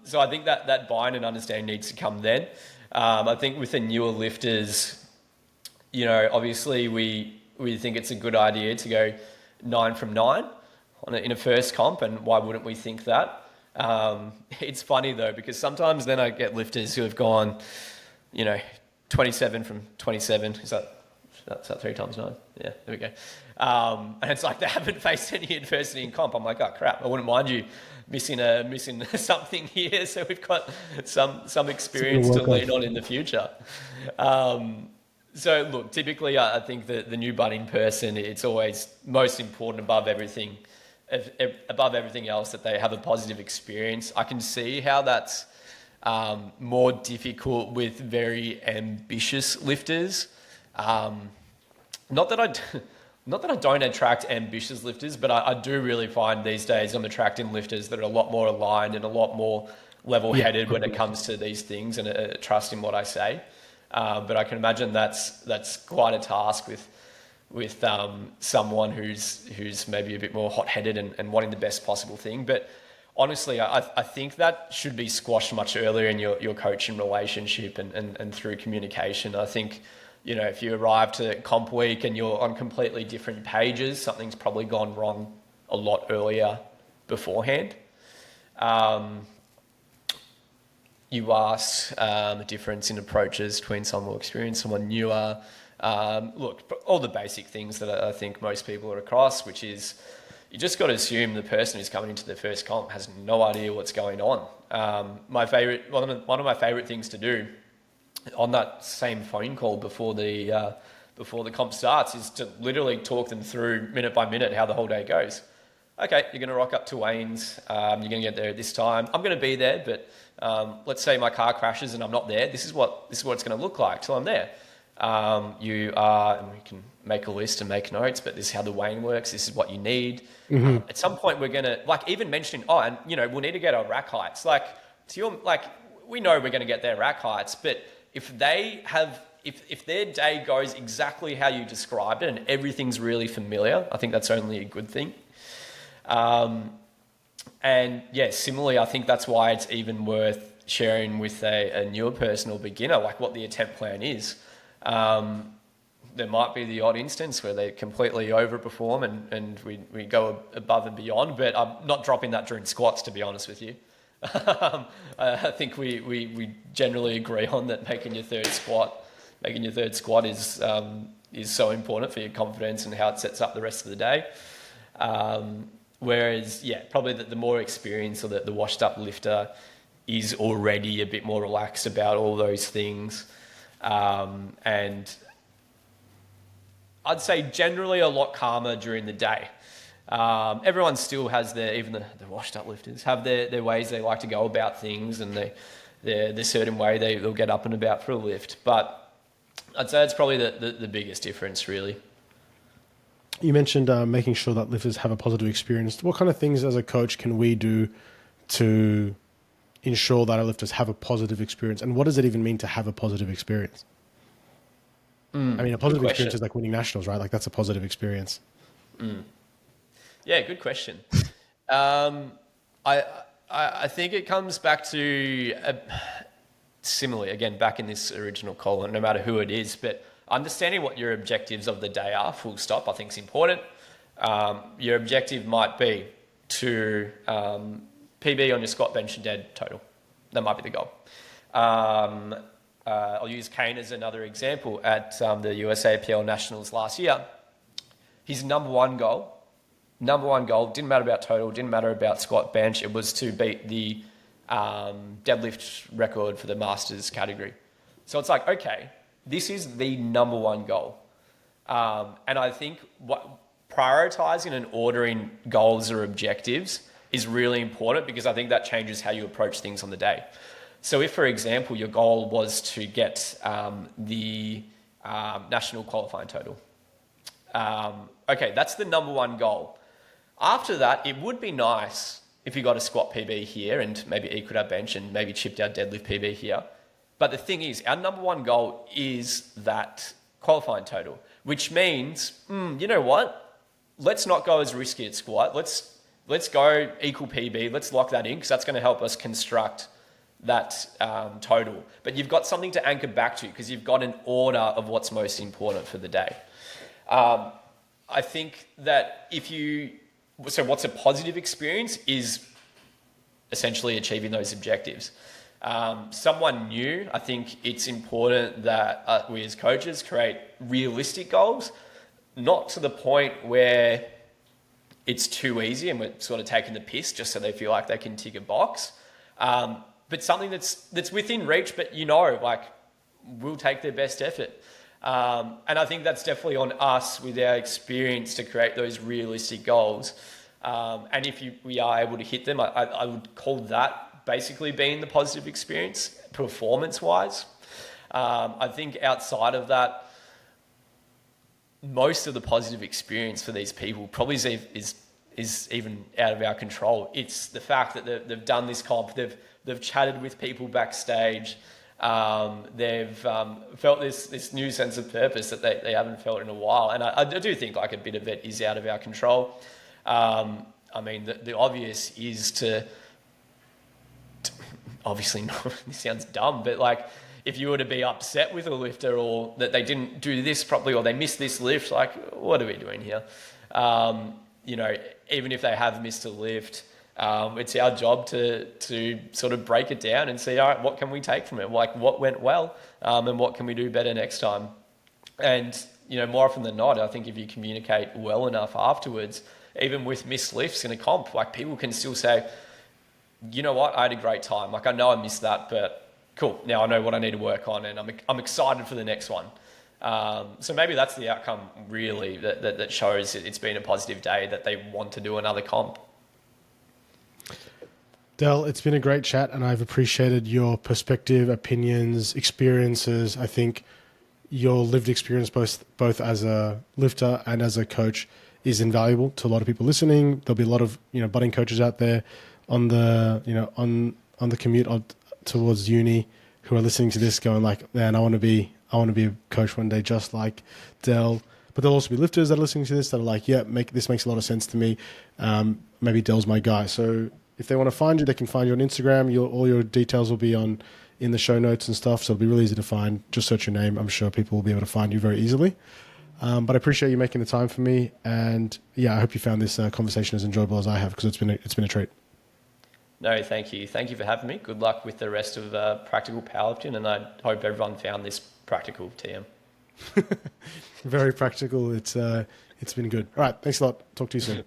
So I think that buy-in and understanding needs to come then. I think with the newer lifters, obviously we think it's a good idea to go 9 from 9 in a first comp, and why wouldn't we think that? It's funny though, because sometimes then I get lifters who have gone, 27 from 27. Is that 3 times 9? Yeah, there we go. And it's like they haven't faced any adversity in comp. I'm like, oh crap, I wouldn't mind you missing something here, so we've got some experience to lean on in the future. So look, typically I think that the new budding person, it's always most important above everything else that they have a positive experience. I can see how that's more difficult with very ambitious lifters. Not that I don't attract ambitious lifters, but I do really find these days I'm attracting lifters that are a lot more aligned and a lot more level-headed when it comes to these things, and trust in what I say. But I can imagine that's quite a task with someone who's maybe a bit more hot-headed and wanting the best possible thing. But honestly, I think that should be squashed much earlier in your coaching relationship and through communication. I think, if you arrive to comp week and you're on completely different pages, something's probably gone wrong a lot earlier beforehand. You asked the difference in approaches between someone more experienced, someone newer. Look, all the basic things that I think most people are across, which is you just got to assume the person who's coming into their first comp has no idea what's going on. One of my favorite things to do on that same phone call before the comp starts is to literally talk them through minute by minute how the whole day goes. Okay, you're going to rock up to Wayne's. You're going to get there at this time. I'm going to be there, but let's say my car crashes and I'm not there. This is what it's going to look like till I'm there. You are, and we can make a list and make notes, but this is how the Wayne works. This is what you need. Mm-hmm. At some point, we're going to even mentioning, we'll need to get our rack heights. We know we're going to get their rack heights, but if their day goes exactly how you described it and everything's really familiar, I think that's only a good thing. And yeah, similarly, I think that's why it's even worth sharing with a newer person or beginner, like what the attempt plan is. There might be the odd instance where they completely overperform and we go above and beyond, but I'm not dropping that during squats, to be honest with you. I think we generally agree on that making your third squat is so important for your confidence and how it sets up the rest of the day. Whereas, probably the more experienced or the washed up lifter is already a bit more relaxed about all those things. And I'd say generally a lot calmer during the day. Everyone still has even the washed up lifters have their ways they like to go about things, and the certain way they'll get up and about for a lift. But I'd say it's probably the biggest difference, really. You mentioned making sure that lifters have a positive experience. What kind of things as a coach can we do to ensure that our lifters have a positive experience? And what does it even mean to have a positive experience? I mean, a positive experience is like winning nationals, right? Like that's a positive experience. Yeah, good question. I think it comes back to similarly, again, back in this original call, no matter who it is, but understanding what your objectives of the day are, full stop, I think is important. Your objective might be to PB on your squat, bench, and dead total. That might be the goal. I'll use Kane as another example. At the USAPL Nationals last year, his number one goal, didn't matter about total, didn't matter about squat, bench. It was to beat the deadlift record for the Masters category. So it's like, okay, this is the number one goal. And I think prioritizing and ordering goals or objectives is really important, because I think that changes how you approach things on the day. So if, for example, your goal was to get the national qualifying total, okay, that's the number one goal. After that, it would be nice if you got a squat PB here and maybe equaled our bench and maybe chipped our deadlift PB here. But the thing is, our number one goal is that qualifying total, which means, you know what? Let's not go as risky at squat. Let's go equal PB. Let's lock that in, because that's going to help us construct that total. But you've got something to anchor back to, because you've got an order of what's most important for the day. I think that so what's a positive experience is essentially achieving those objectives. Someone new, I think it's important that we as coaches create realistic goals, not to the point where it's too easy and we're sort of taking the piss just so they feel like they can tick a box. But something that's within reach, but like we'll take their best effort. And I think that's definitely on us with our experience to create those realistic goals. And if we are able to hit them, I would call that basically being the positive experience, performance-wise. I think outside of that, most of the positive experience for these people probably is even out of our control. It's the fact that they've done this comp, they've chatted with people backstage, they've felt this new sense of purpose that they haven't felt in a while. And I do think like a bit of it is out of our control. I mean, the obvious is to obviously not, this sounds dumb, but like if you were to be upset with a lifter or that they didn't do this properly or they missed this lift, like what are we doing here? Even if they have missed a lift, it's our job to sort of break it down and see, all right, what can we take from it? Like what went well, and what can we do better next time? And, more often than not, I think if you communicate well enough afterwards, even with missed lifts in a comp, like people can still say, you know what, I had a great time. Like I know I missed that, but cool. Now I know what I need to work on and I'm excited for the next one. So maybe that's the outcome really that shows it's been a positive day, that they want to do another comp. Del, it's been a great chat and I've appreciated your perspective, opinions, experiences. I think your lived experience both as a lifter and as a coach is invaluable to a lot of people listening. There'll be a lot of, budding coaches out there on the, on the commute towards uni who are listening to this going like, man, I want to be a coach one day just like Del. But there'll also be lifters that are listening to this that are like, yeah, this makes a lot of sense to me. Maybe Del's my guy. So if they want to find you, they can find you on Instagram. All your details will be in the show notes and stuff. So it'll be really easy to find. Just search your name. I'm sure people will be able to find you very easily. But I appreciate you making the time for me. And yeah, I hope you found this conversation as enjoyable as I have, because it's been a treat. No, thank you. Thank you for having me. Good luck with the rest of Practical Powerlifting, and I hope everyone found this practical, TM. Very practical. It's been good. All right. Thanks a lot. Talk to you soon.